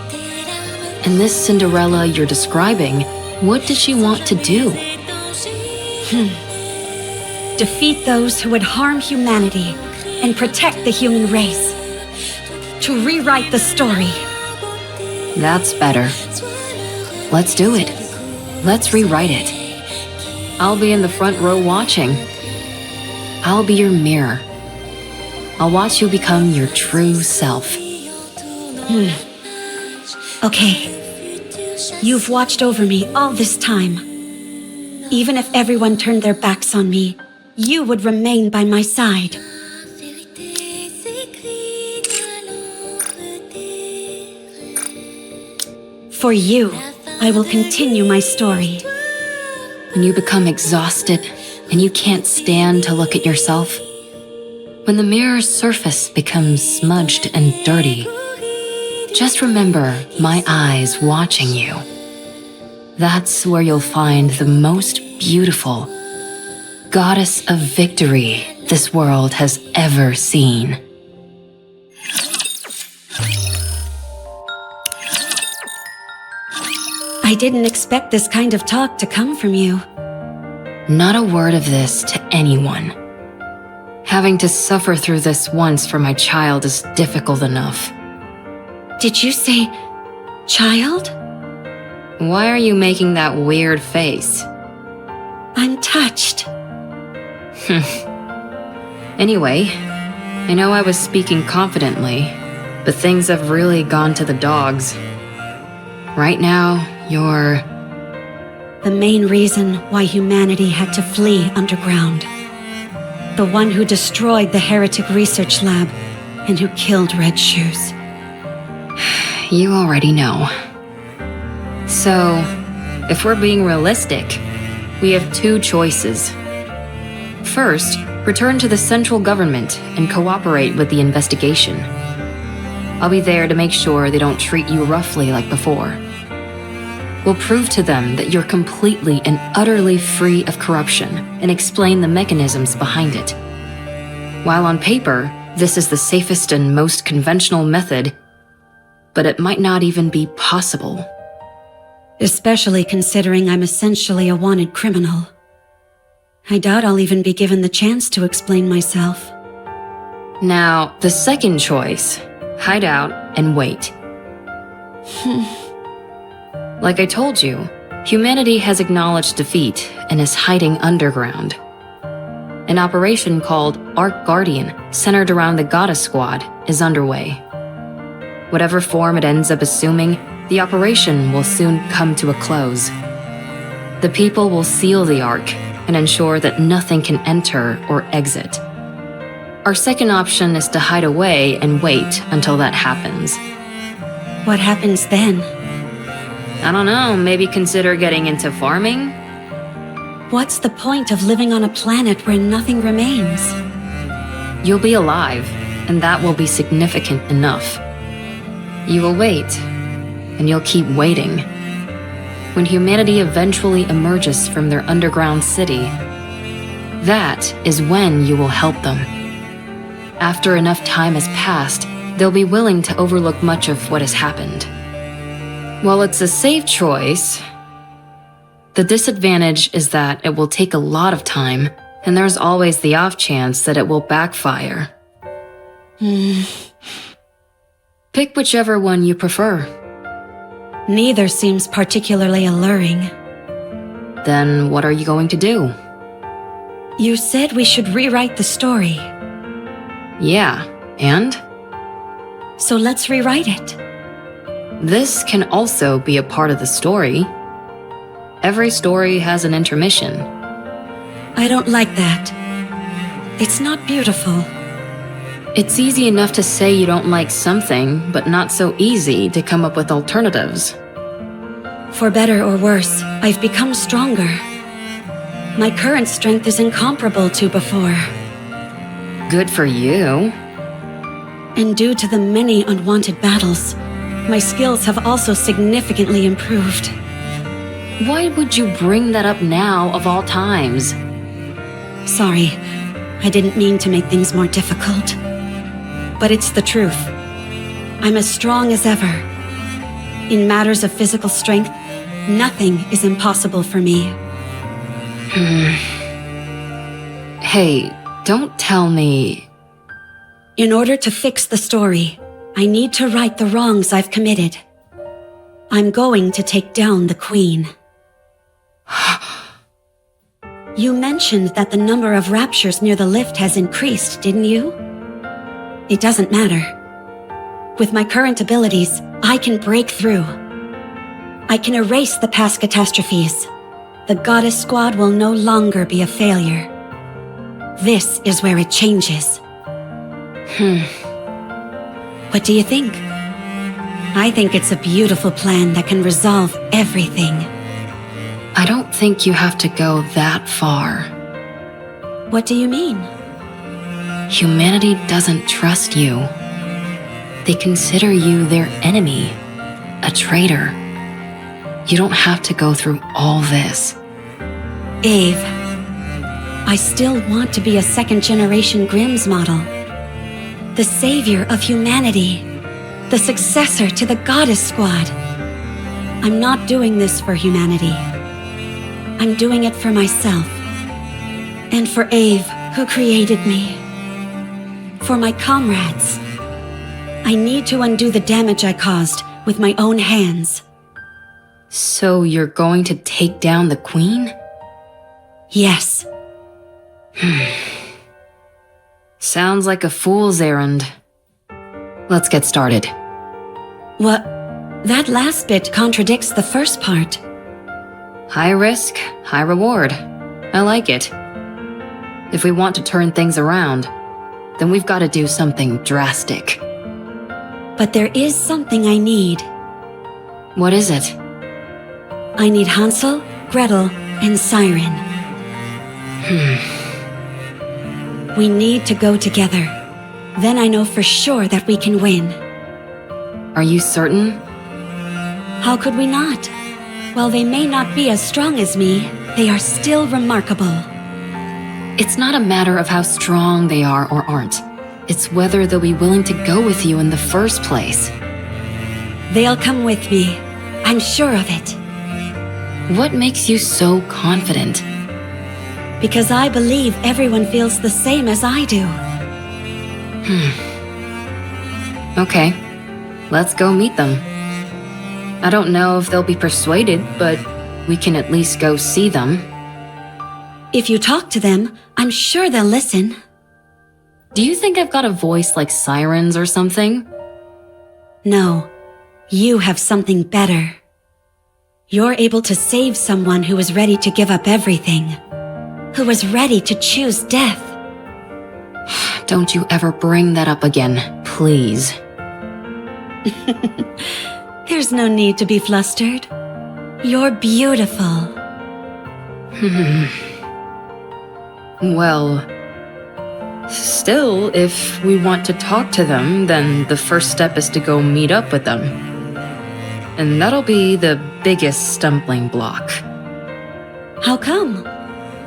And this Cinderella you're describing, what did she want to do? Defeat those who would harm humanity and protect the human race. To rewrite the story. That's better. Let's do it. Let's rewrite it. I'll be in the front row watching. I'll be your mirror. I'll watch you become your true self. Okay. You've watched over me all this time. Even if everyone turned their backs on me, you would remain by my side. For you, I will continue my story. When you become exhausted and you can't stand to look at yourself, when the mirror's surface becomes smudged and dirty, just remember my eyes watching you. That's where you'll find the most beautiful goddess of victory this world has ever seen. I didn't expect this kind of talk to come from you. Not a word of this to anyone. Having to suffer through this once for my child is difficult enough. Did you say child? Why are you making that weird face? I'm touched. Anyway, I know I was speaking confidently, but things have really gone to the dogs. Right now, you're the main reason why humanity had to flee underground. The one who destroyed the heretic research lab and who killed Red Shoes. You already know. So, if we're being realistic, we have two choices. First, return to the central government and cooperate with the investigation. I'll be there to make sure they don't treat you roughly like before. We'll prove to them that you're completely and utterly free of corruption and explain the mechanisms behind it. While on paper, this is the safest and most conventional method, but it might not even be possible. Especially considering I'm essentially a wanted criminal. I doubt I'll even be given the chance to explain myself. Now, the second choice, hide out and wait. Like I told you, humanity has acknowledged defeat and is hiding underground. An operation called Ark Guardian, centered around the Goddess Squad, is underway. Whatever form it ends up assuming, the operation will soon come to a close. The people will seal the Ark and ensure that nothing can enter or exit. Our second option is to hide away and wait until that happens. What happens then? I don't know, maybe consider getting into farming? What's the point of living on a planet where nothing remains? You'll be alive, and that will be significant enough. You will wait, and you'll keep waiting. When humanity eventually emerges from their underground city, that is when you will help them. After enough time has passed, they'll be willing to overlook much of what has happened. While it's a safe choice, the disadvantage is that it will take a lot of time, and there's always the off chance that it will backfire. Pick whichever one you prefer. Neither seems particularly alluring. Then what are you going to do? You said we should rewrite the story. Yeah, and? So let's rewrite it. This can also be a part of the story. Every story has an intermission. I don't like that. It's not beautiful. It's easy enough to say you don't like something, but not so easy to come up with alternatives. For better or worse, I've become stronger. My current strength is incomparable to before. Good for you. And due to the many unwanted battles, my skills have also significantly improved. Why would you bring that up now of all times? Sorry, I didn't mean to make things more difficult. but it's the truth. I'm as strong as ever. In matters of physical strength, nothing is impossible for me. Hey, don't tell me... In order to fix the story, I need to right the wrongs I've committed. I'm going to take down the Queen. You mentioned that the number of raptures near the lift has increased, didn't you? It doesn't matter. With my current abilities, I can break through. I can erase the past catastrophes. The Goddess Squad will no longer be a failure. This is where it changes. What do you think? I think it's a beautiful plan that can resolve everything. I don't think you have to go that far. What do you mean? Humanity doesn't trust you. They consider you their enemy, a traitor. You don't have to go through all this. Ave, I still want to be a second-generation Grimm's model. The savior of humanity. The successor to the Goddess Squad. I'm not doing this for humanity. I'm doing it for myself. And for Ave, who created me. For my comrades. I need to undo the damage I caused with my own hands. So you're going to take down the Queen? Yes. Sounds like a fool's errand. Let's get started. What? That last bit contradicts the first part. High risk, high reward. I like it. If we want to turn things around, then we've got to do something drastic. But there is something I need. What is it? I need Hansel, Gretel, and Siren. We need to go together. Then I know for sure that we can win. Are you certain? How could we not? While they may not be as strong as me, they are still remarkable. It's not a matter of how strong they are or aren't. It's whether they'll be willing to go with you in the first place. They'll come with me. I'm sure of it. What makes you so confident? Because I believe everyone feels the same as I do. Okay, let's go meet them. I don't know if they'll be persuaded, but we can at least go see them. If you talk to them, I'm sure they'll listen. Do you think I've got a voice like sirens or something? No, you have something better. You're able to save someone who is ready to give up everything, who is ready to choose death. Don't you ever bring that up again, please. There's no need to be flustered. You're beautiful. Well, still, if we want to talk to them, then the first step is to go meet up with them. And that'll be the biggest stumbling block. How come?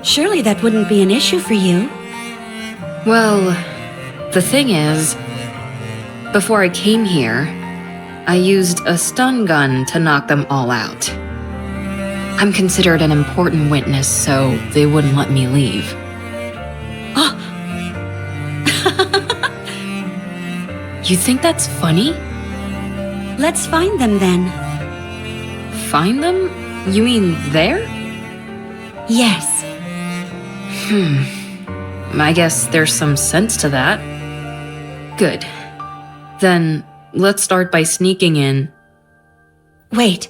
Surely that wouldn't be an issue for you. Well, the thing is, before I came here, I used a stun gun to knock them all out. I'm considered an important witness, so they wouldn't let me leave. Oh. You think that's funny? Let's find them then. Find them? You mean there? Yes. I guess there's some sense to that. Good. Then, let's start by sneaking in. Wait.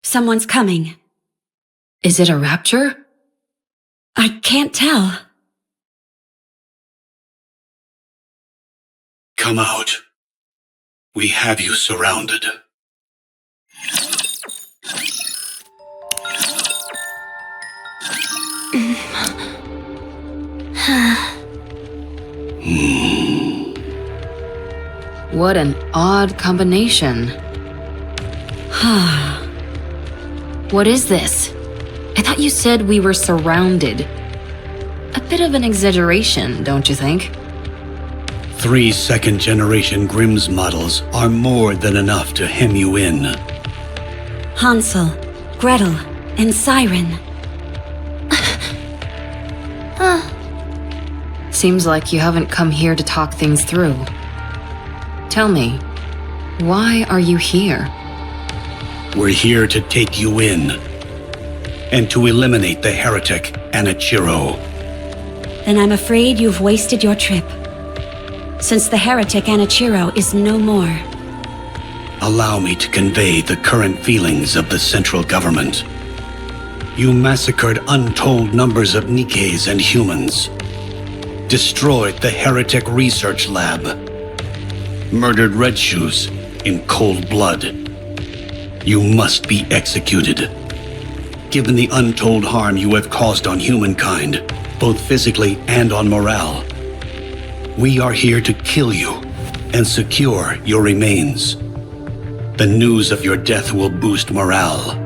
Someone's coming. Is it a rapture? I can't tell. Come out. We have you surrounded. What an odd combination. What is this? I thought you said we were surrounded. A bit of an exaggeration, don't you think? 3 second-generation Grimm's models are more than enough to hem you in. Hansel, Gretel, and Siren. Seems like you haven't come here to talk things through. Tell me, why are you here? We're here to take you in, and to eliminate the heretic Anichiro. Then I'm afraid you've wasted your trip. Since the heretic Anichiro is no more. Allow me to convey the current feelings of the central government. You massacred untold numbers of Nikkes and humans, destroyed the heretic research lab, murdered Red Shoes in cold blood. You must be executed. Given the untold harm you have caused on humankind, both physically and on morale, we are here to kill you and secure your remains. The news of your death will boost morale.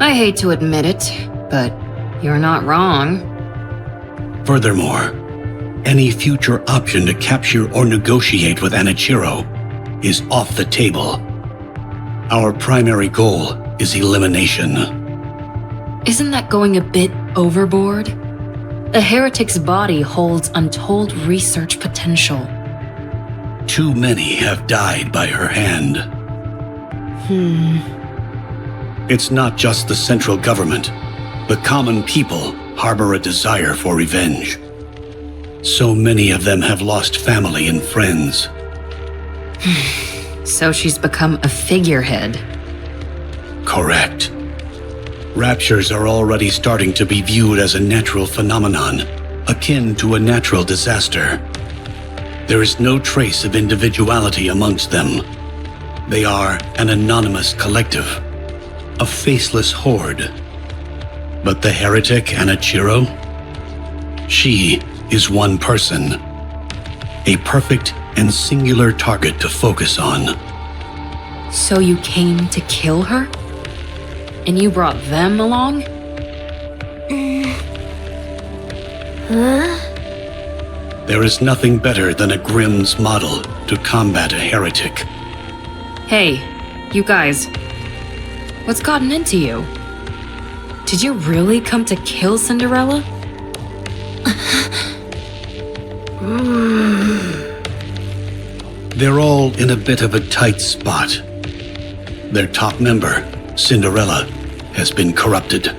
I hate to admit it, but you're not wrong. Furthermore, any future option to capture or negotiate with Anichiro is off the table. Our primary goal is elimination. Isn't that going a bit overboard? The heretic's body holds untold research potential. Too many have died by her hand. It's not just the central government. The common people harbor a desire for revenge. So many of them have lost family and friends. So she's become a figurehead. Correct. Raptures are already starting to be viewed as a natural phenomenon, akin to a natural disaster. There is no trace of individuality amongst them. They are an anonymous collective, a faceless horde. But the heretic Anichiro? She is one person, a perfect and singular target to focus on. So you came to kill her? And you brought them along? There is nothing better than a Grimm's model to combat a heretic. Hey, you guys. What's gotten into you? Did you really come to kill Cinderella? They're all in a bit of a tight spot. Their top member, Cinderella, has been corrupted.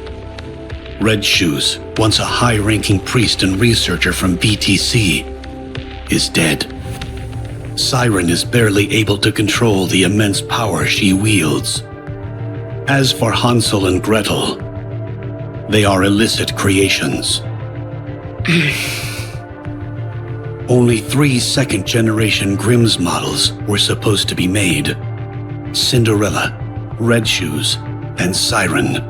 Red Shoes, once a high-ranking priest and researcher from BTC, is dead. Siren is barely able to control the immense power she wields. As for Hansel and Gretel, they are illicit creations. Only 3 second-generation Grimm's models were supposed to be made. Cinderella, Red Shoes, and Siren.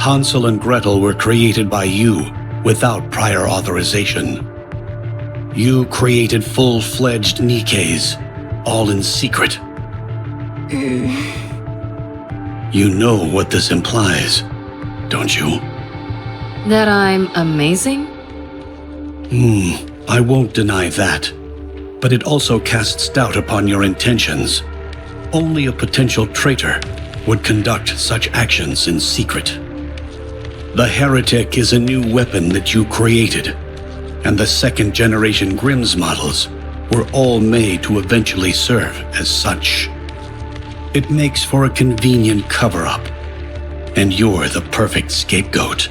Hansel and Gretel were created by you without prior authorization. You created full-fledged Nikkes, all in secret. You know what this implies, don't you? That I'm amazing? I won't deny that. But it also casts doubt upon your intentions. Only a potential traitor would conduct such actions in secret. The heretic is a new weapon that you created, and the second-generation Grimm's models were all made to eventually serve as such. It makes for a convenient cover-up, and you're the perfect scapegoat.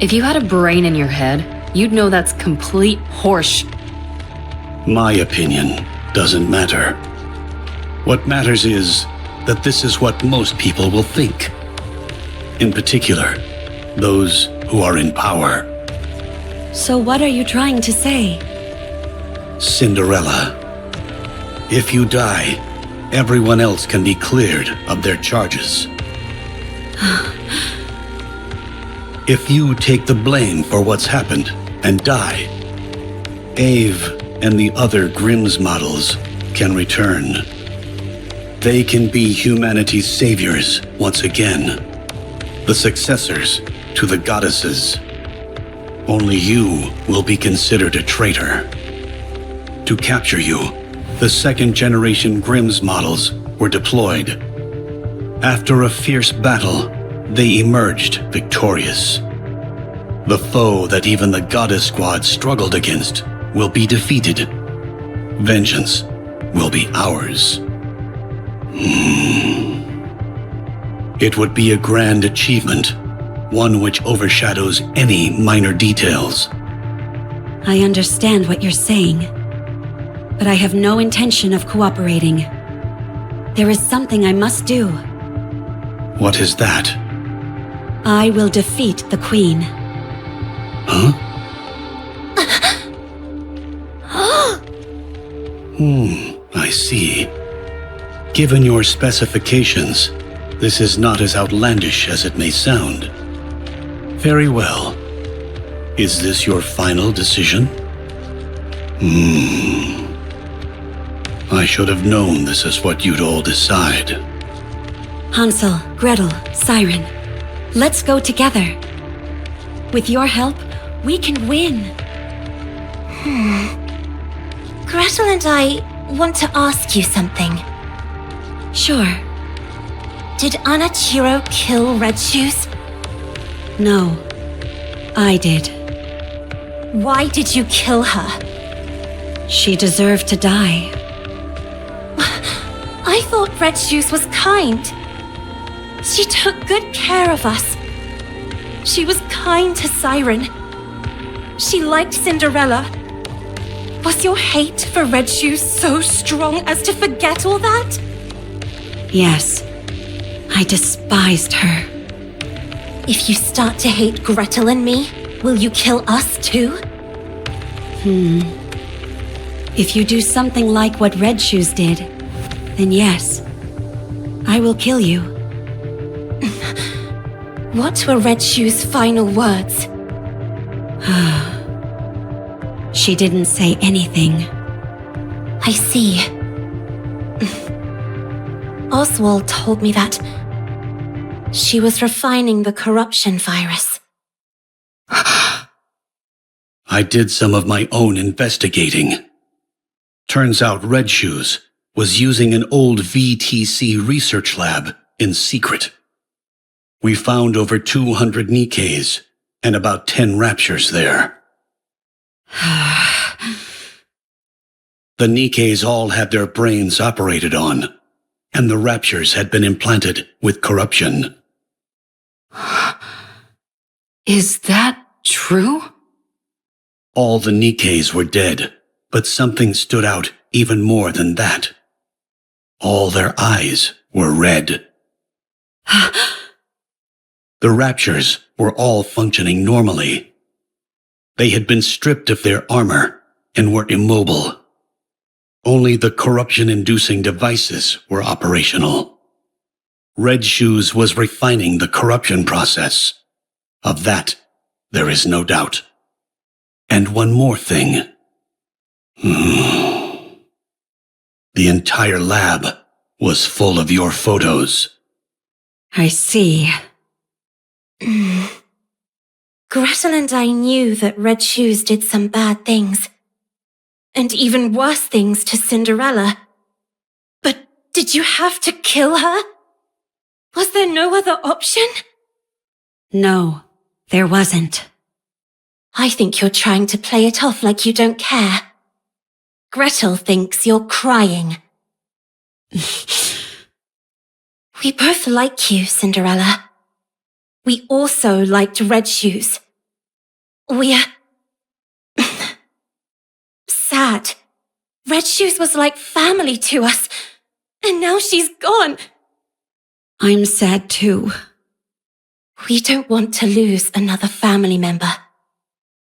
If you had a brain in your head, you'd know that's complete horse. My opinion doesn't matter. What matters is that this is what most people will think. In particular, those who are in power. So what are you trying to say? Cinderella, if you die, everyone else can be cleared of their charges. If you take the blame for what's happened and die, Ave and the other Grimm's models can return. They can be humanity's saviors once again, the successors to the goddesses. Only you will be considered a traitor. To capture you, the second-generation Grimm's models were deployed. After a fierce battle, they emerged victorious. The foe that even the Goddess Squad struggled against will be defeated. Vengeance will be ours. It would be a grand achievement, one which overshadows any minor details. I understand what you're saying, but I have no intention of cooperating. There is something I must do. What is that? I will defeat the Queen. Huh? I see. Given your specifications, this is not as outlandish as it may sound. Very well. Is this your final decision? I should have known this is what you'd all decide. Hansel, Gretel, Siren, let's go together. With your help, we can win. Gretel and I want to ask you something. Sure. Did Anachiro kill Red Shoes? No, I did. Why did you kill her? She deserved to die. I thought Red Shoes was kind. She took good care of us. She was kind to Siren. She liked Cinderella. Was your hate for Red Shoes so strong as to forget all that? Yes, I despised her. If you start to hate Gretel and me, will you kill us too? If you do something like what Red Shoes did, then yes, I will kill you. What were Red Shoes' final words? She didn't say anything. I see. Oswald told me that she was refining the corruption virus. I did some of my own investigating. Turns out Red Shoes was using an old VTC research lab in secret. We found over 200 Nikkes and about 10 raptures there. The Nikkes all had their brains operated on, and the raptures had been implanted with corruption. Is that true? All the Nikkes were dead, but something stood out even more than that. All their eyes were red. The raptures were all functioning normally. They had been stripped of their armor and were immobile. Only the corruption-inducing devices were operational. Red Shoes was refining the corruption process. Of that, there is no doubt. And one more thing. The entire lab was full of your photos. I see. Gretel and I knew that Red Shoes did some bad things. And even worse things to Cinderella. But did you have to kill her? Was there no other option? No, there wasn't. I think you're trying to play it off like you don't care. Gretel thinks you're crying. We both like you, Cinderella. We also liked Red Shoes. We're sad. Red Shoes was like family to us, and now she's gone. I'm sad too. We don't want to lose another family member.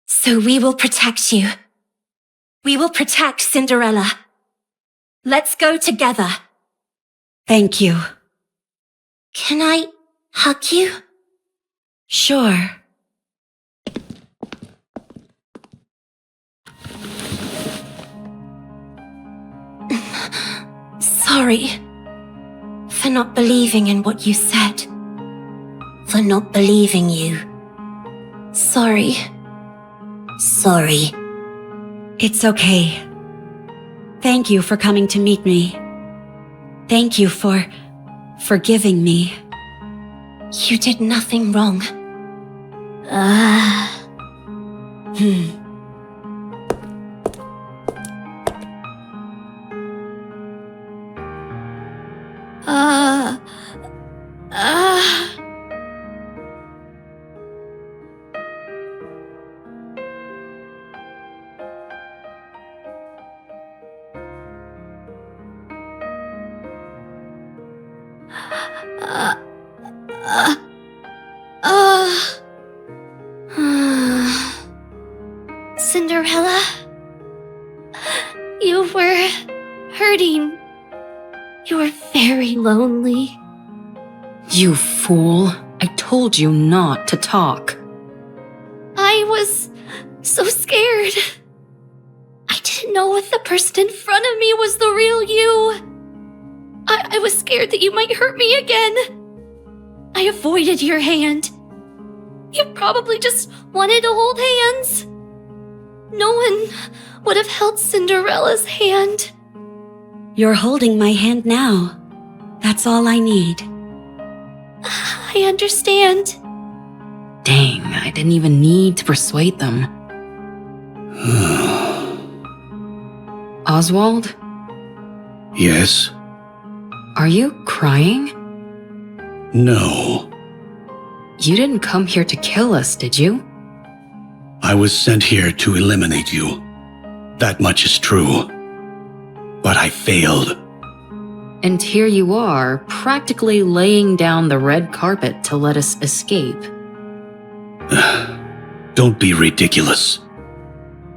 So we will protect you. We will protect Cinderella. Let's go together. Thank you. Can I hug you? Sure. Sorry for not believing in what you said. For not believing you. Sorry Sorry. It's okay. Thank you for coming to meet me. Thank you for forgiving me. You did nothing wrong. Cinderella? You were hurting. You were very lonely. You fool. I told you not to talk. I was so scared. I didn't know if the person in front of me was the real you. I was scared that you might hurt me again. I avoided your hand. You probably just wanted to hold hands. No one would have held Cinderella's hand. You're holding my hand now. That's all I need. I understand. Dang, I didn't even need to persuade them. Oswald? Yes? Are you crying? No. You didn't come here to kill us, did you? I was sent here to eliminate you. That much is true. But I failed. And here you are, practically laying down the red carpet to let us escape. Don't be ridiculous.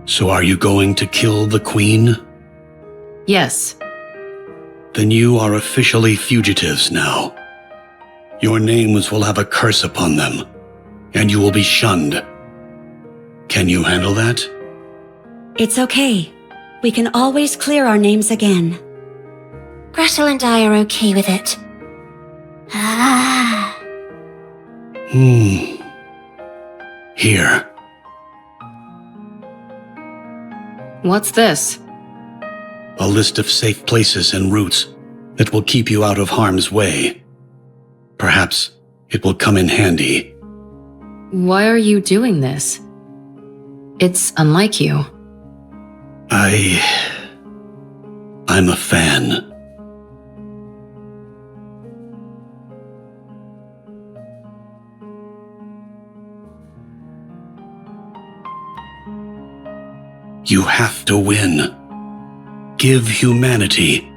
So are you going to kill the queen? Yes. Then you are officially fugitives now. Your names will have a curse upon them, and you will be shunned. Can you handle that? It's okay. We can always clear our names again. Gretel and I are okay with it. Here. What's this? A list of safe places and routes that will keep you out of harm's way. Perhaps it will come in handy. Why are you doing this? It's unlike you. I'm a fan. You have to win. Give humanity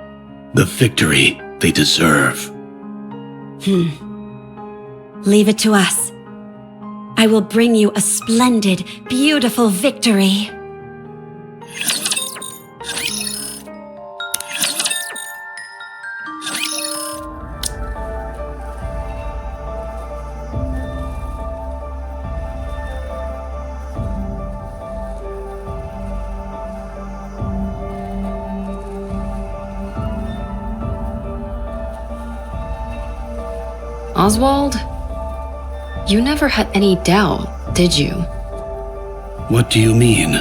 the victory they deserve. Leave it to us. I will bring you a splendid, beautiful victory. Oswald? You never had any doubt, did you? What do you mean?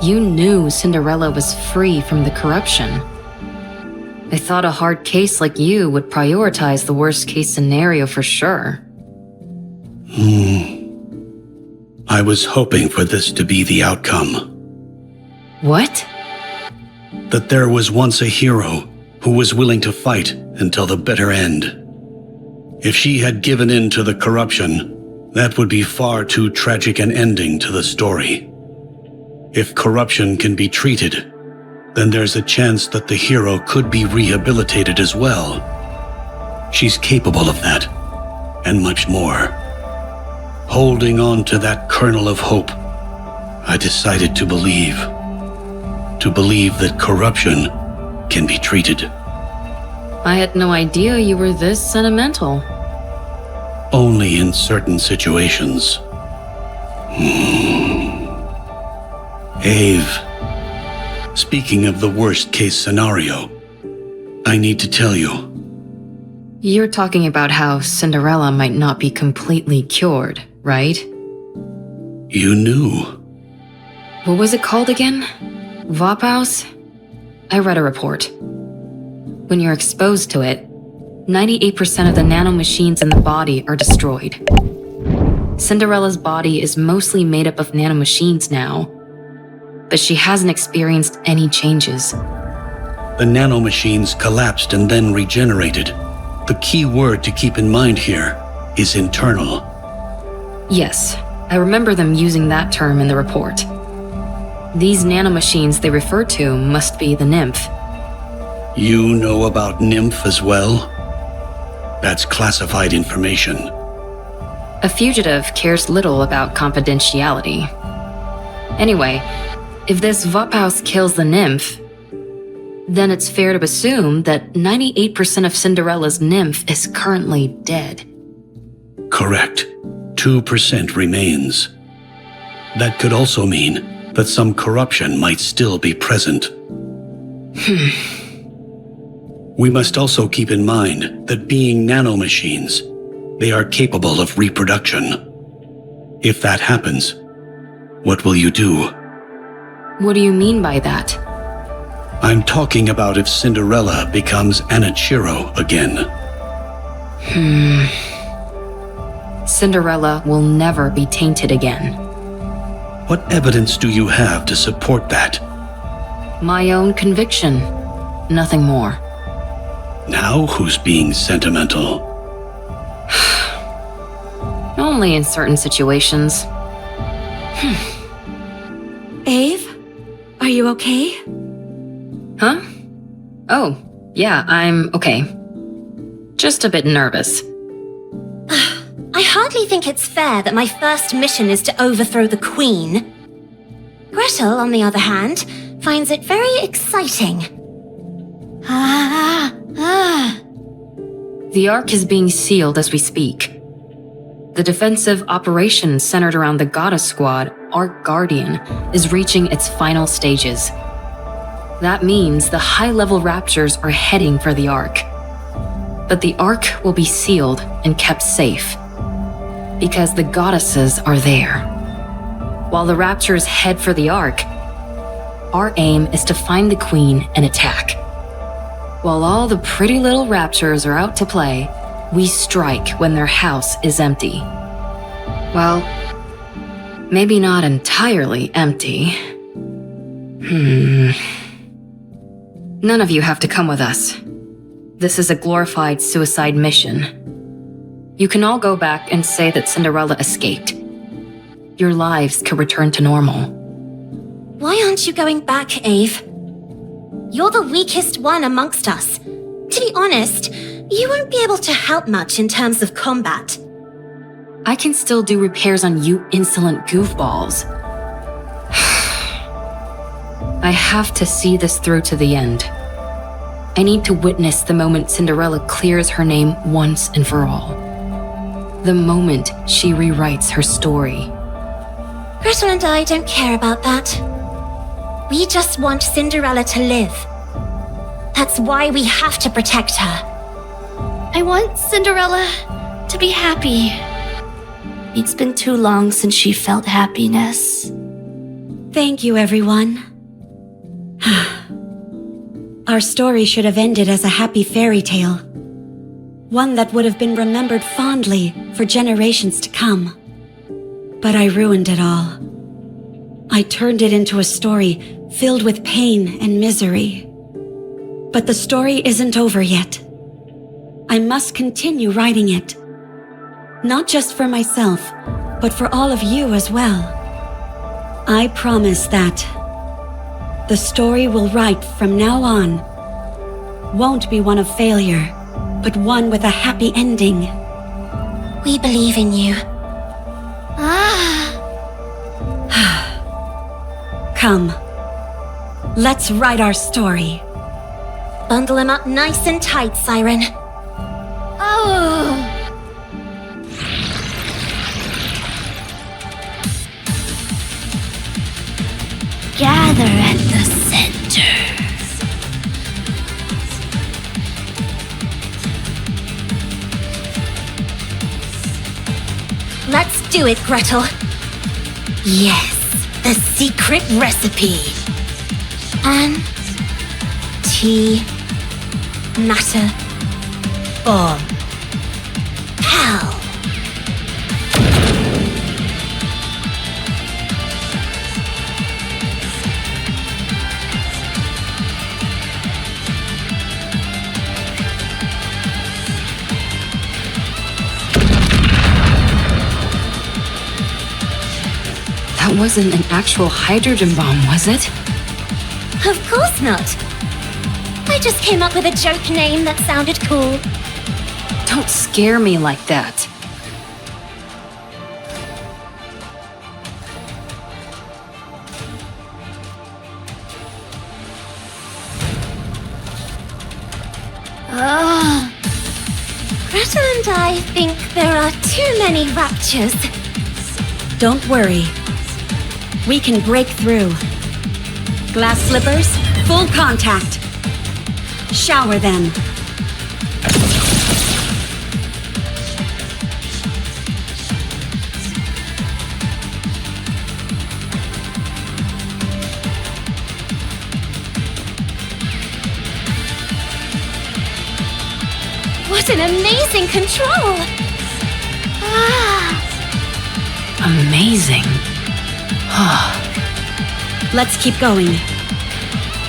You knew Cinderella was free from the corruption. I thought a hard case like you would prioritize the worst case scenario for sure. I was hoping for this to be the outcome. What? That there was once a hero who was willing to fight until the bitter end. If she had given in to the corruption, that would be far too tragic an ending to the story. If corruption can be treated, then there's a chance that the hero could be rehabilitated as well. She's capable of that, and much more. Holding on to that kernel of hope, I decided to believe. To believe that corruption can be treated. I had no idea you were this sentimental. Only in certain situations. Ave, speaking of the worst case scenario, I need to tell you. You're talking about how Cinderella might not be completely cured, right? You knew. What was it called again? Vophouse? I read a report. When you're exposed to it, 98% of the nanomachines in the body are destroyed. Cinderella's body is mostly made up of nanomachines now, but she hasn't experienced any changes. The nanomachines collapsed and then regenerated. The key word to keep in mind here is internal. Yes, I remember them using that term in the report. These nanomachines they refer to must be the nymph. You know about Nymph as well? That's classified information. A fugitive cares little about confidentiality. Anyway, if this Vophouse kills the nymph, then it's fair to assume that 98% of Cinderella's nymph is currently dead. Correct. 2% remains. That could also mean that some corruption might still be present. We must also keep in mind that being nanomachines, they are capable of reproduction. If that happens, what will you do? What do you mean by that? I'm talking about if Cinderella becomes Anichiro again. Cinderella will never be tainted again. What evidence do you have to support that? My own conviction. Nothing more. Now who's being sentimental? Only in certain situations. Ave? Are you okay? Huh? Oh, yeah, I'm okay. Just a bit nervous. I hardly think it's fair that my first mission is to overthrow the Queen. Gretel, on the other hand, finds it very exciting. The Ark is being sealed as we speak. The defensive operation centered around the Goddess Squad, Ark Guardian, is reaching its final stages. That means the high-level Raptures are heading for the Ark. But the Ark will be sealed and kept safe, because the goddesses are there. While the Raptures head for the Ark, our aim is to find the Queen and attack. While all the pretty little Raptures are out to play, we strike when their house is empty. Well, maybe not entirely empty. None of you have to come with us. This is a glorified suicide mission. You can all go back and say that Cinderella escaped. Your lives could return to normal. Why aren't you going back, Ave? You're the weakest one amongst us. To be honest, you won't be able to help much in terms of combat. I can still do repairs on you insolent goofballs. I have to see this through to the end. I need to witness the moment Cinderella clears her name once and for all. The moment she rewrites her story. Gretel and I don't care about that. We just want Cinderella to live. That's why we have to protect her. I want Cinderella to be happy. It's been too long since she felt happiness. Thank you, everyone. Our story should have ended as a happy fairy tale. One that would have been remembered fondly for generations to come. But I ruined it all. I turned it into a story filled with pain and misery. But the story isn't over yet. I must continue writing it. Not just for myself, but for all of you as well. I promise that the story we'll write from now on won't be one of failure, but one with a happy ending. We believe in you. Come, let's write our story. Bundle him up nice and tight, Siren. Oh! Gather at the center. Let's do it, Gretel. Yes. The secret recipe. Matter. Form. Pal. That wasn't an actual hydrogen bomb, was it? Of course not. I just came up with a joke name that sounded cool. Don't scare me like that. Gretel and I think there are too many raptures. Don't worry. We can break through. Glass slippers, full contact. Shower them. What an amazing control! Amazing. Let's keep going.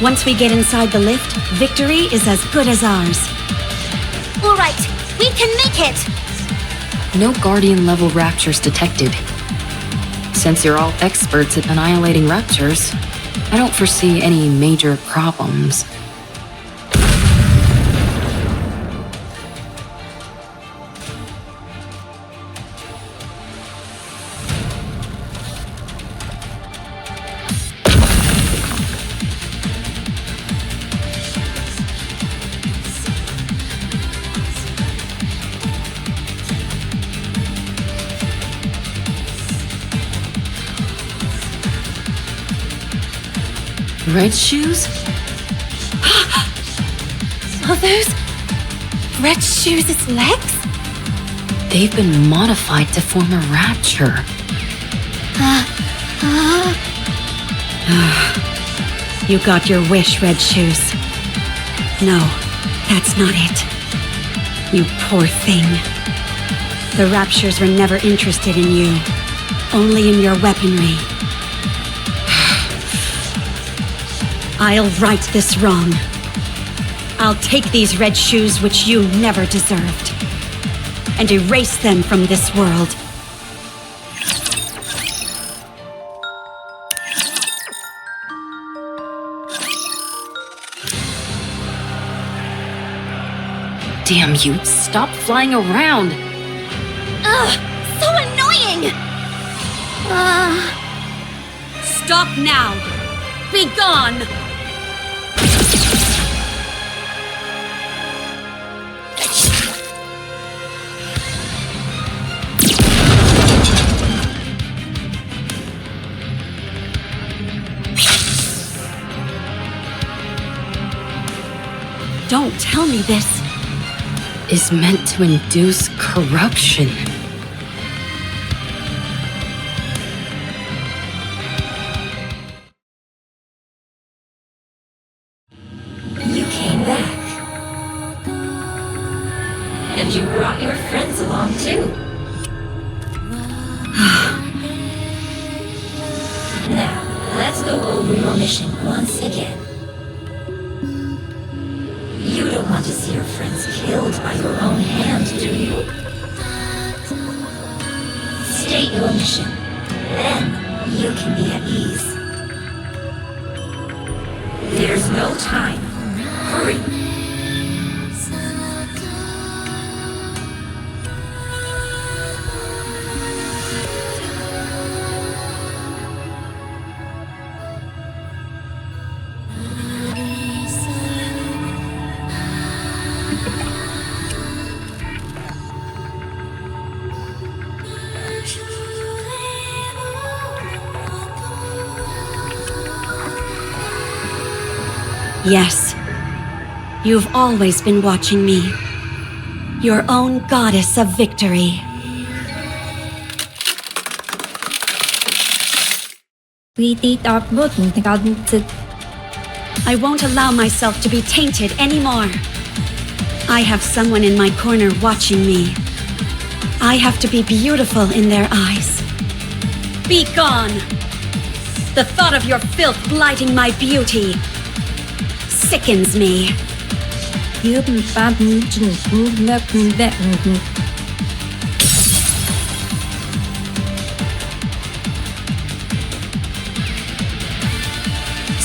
Once we get inside the lift, victory is as good as ours. All right, we can make it! No Guardian-level raptures detected. Since you're all experts at annihilating raptures, I don't foresee any major problems. Red shoes? Are those Red Shoes' legs? They've been modified to form a rapture. You got your wish, Red Shoes. No, that's not it. You poor thing. The Raptures were never interested in you, only in your weaponry. I'll right this wrong. I'll take these Red Shoes which you never deserved, and erase them from this world. Damn you, stop flying around! Ugh, so annoying! Stop now! Be gone! Don't tell me this is meant to induce corruption. You came back. And you brought your friends along too. Now, let's go over your mission once again. You don't want to see your friends killed by your own hand, do you? State your mission. Then you can be at ease. There's no time. Hurry. Yes. You've always been watching me. Your own goddess of victory. I won't allow myself to be tainted anymore. I have someone in my corner watching me. I have to be beautiful in their eyes. Be gone! The thought of your filth blighting my beauty sickens me.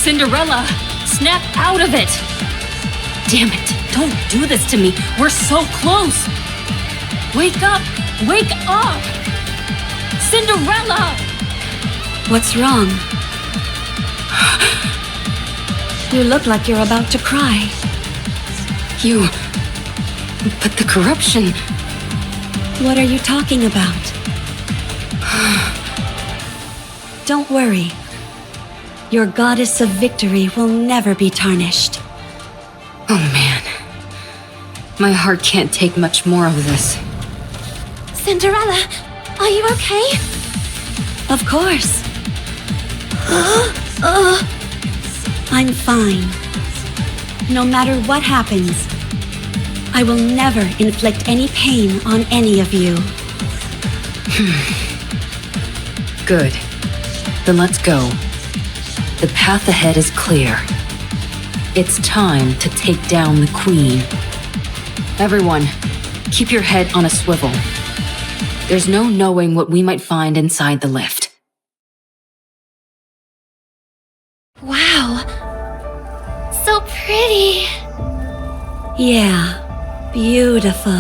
Cinderella, snap out of it! Damn it, don't do this to me. We're so close. Wake up! Wake up! Cinderella! What's wrong? You look like you're about to cry. But the corruption... What are you talking about? Don't worry. Your goddess of victory will never be tarnished. Oh man. My heart can't take much more of this. Cinderella, are you okay? Of course. I'm fine. No matter what happens, I will never inflict any pain on any of you. Good. Then let's go. The path ahead is clear. It's time to take down the Queen. Everyone, keep your head on a swivel. There's no knowing what we might find inside the lift. Wow. So pretty. Yeah, beautiful.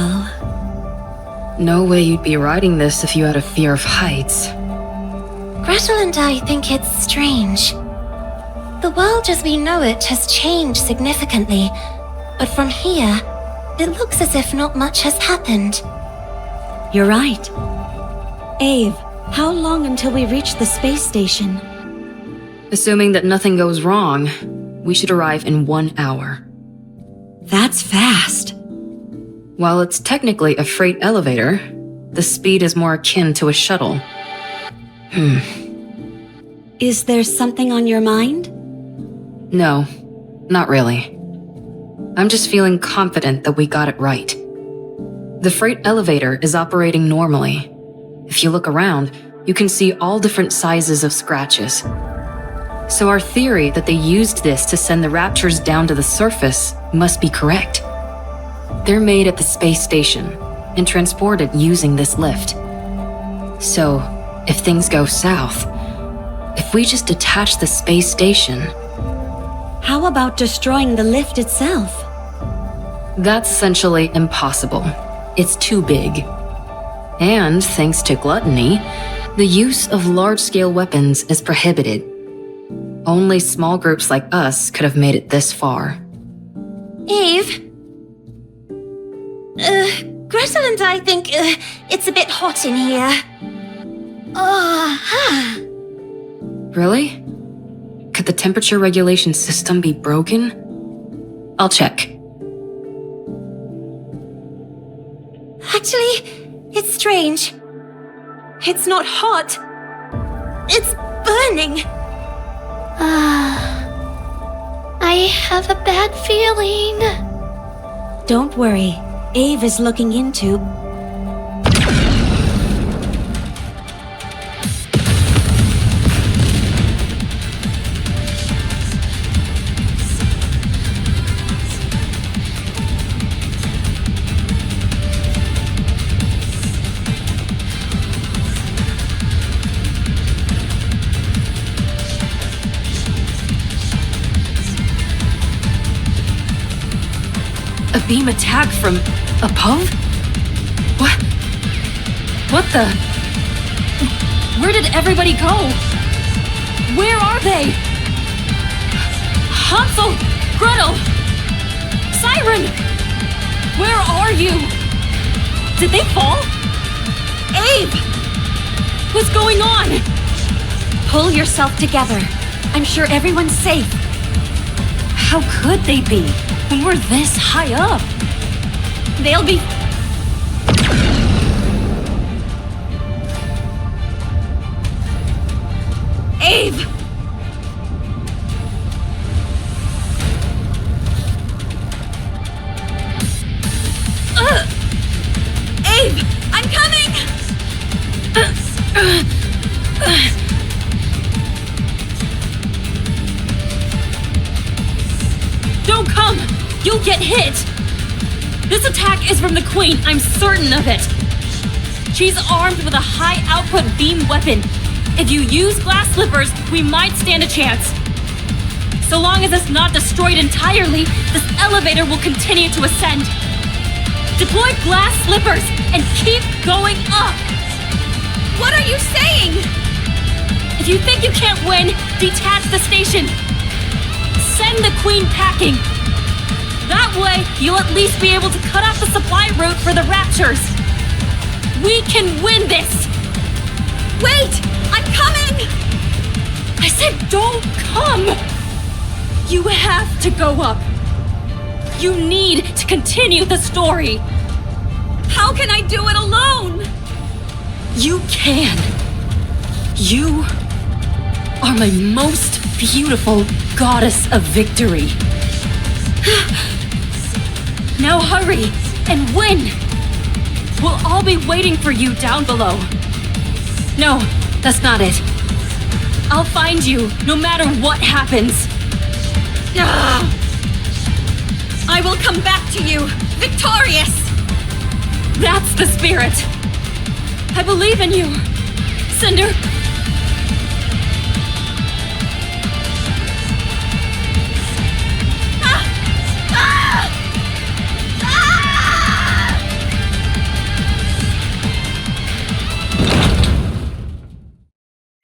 No way you'd be riding this if you had a fear of heights. Gretel and I think it's strange. The world as we know it has changed significantly, but from here, it looks as if not much has happened. You're right. Ave, how long until we reach the space station? Assuming that nothing goes wrong, we should arrive in 1 hour. That's fast. While it's technically a freight elevator, the speed is more akin to a shuttle. Is there something on your mind? No, not really. I'm just feeling confident that we got it right. The freight elevator is operating normally. If you look around, you can see all different sizes of scratches. So our theory that they used this to send the Raptures down to the surface must be correct. They're made at the space station and transported using this lift. So, if things go south, if we just detach the space station... How about destroying the lift itself? That's essentially impossible. It's too big. And thanks to gluttony, the use of large-scale weapons is prohibited. Only small groups like us could have made it this far. Eve? Gretel and I think it's a bit hot in here. Really? Could the temperature regulation system be broken? I'll check. Actually, it's strange. It's not hot. It's burning. I have a bad feeling. Don't worry. Ave is looking into... A beam attack from above? What the? Where did everybody go? Where are they? Hansel! Gretel! Siren! Where are you? Did they fall? Abe! What's going on? Pull yourself together. I'm sure everyone's safe. How could they be? When we're this high up? They'll be... Abe! Don't come! You'll get hit! This attack is from the Queen, I'm certain of it! She's armed with a high-output beam weapon. If you use glass slippers, we might stand a chance. So long as it's not destroyed entirely, this elevator will continue to ascend. Deploy glass slippers and keep going up! What are you saying? If you think you can't win, detach the station. Send the Queen packing. That way, you'll at least be able to cut off the supply route for the Raptures. We can win this! Wait! I'm coming! I said don't come! You have to go up. You need to continue the story. How can I do it alone? You can. You are my most beautiful goddess of victory. Now hurry and win! We'll all be waiting for you down below. No, that's not it. I'll find you no matter what happens. I will come back to you, victorious! That's the spirit. I believe in you, Cinder.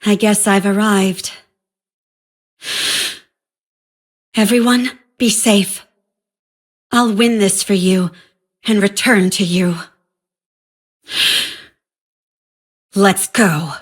I guess I've arrived. Everyone, be safe. I'll win this for you and return to you. Let's go.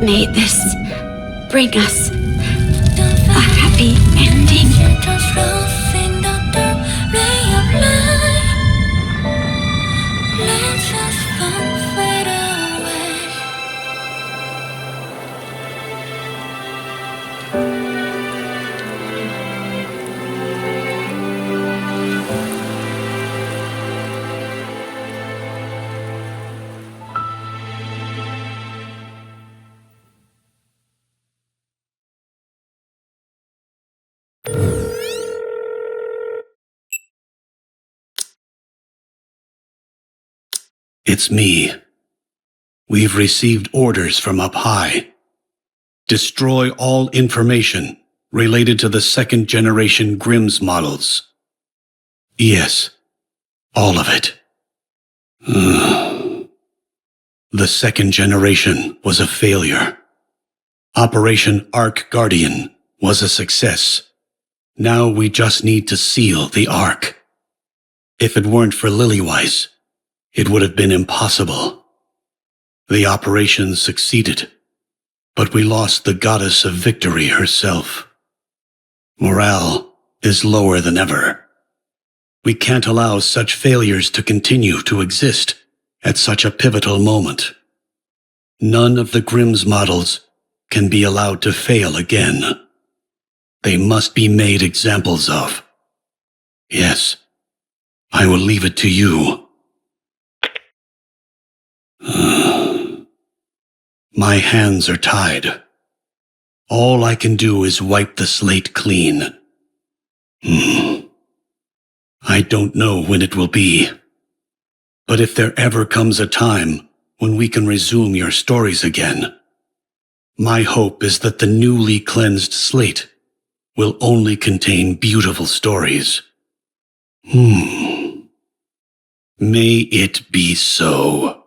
May this bring us a happy ending. It's me. We've received orders from up high. Destroy all information related to the second-generation Grimm's models. Yes, all of it. The second generation was a failure. Operation Ark Guardian was a success. Now we just need to seal the Ark. If it weren't for Lilyweiss, it would have been impossible. The operation succeeded, but we lost the goddess of victory herself. Morale is lower than ever. We can't allow such failures to continue to exist at such a pivotal moment. None of the Grimm's models can be allowed to fail again. They must be made examples of. Yes, I will leave it to you. My hands are tied. All I can do is wipe the slate clean. I don't know when it will be. But if there ever comes a time when we can resume your stories again, my hope is that the newly cleansed slate will only contain beautiful stories. May it be so.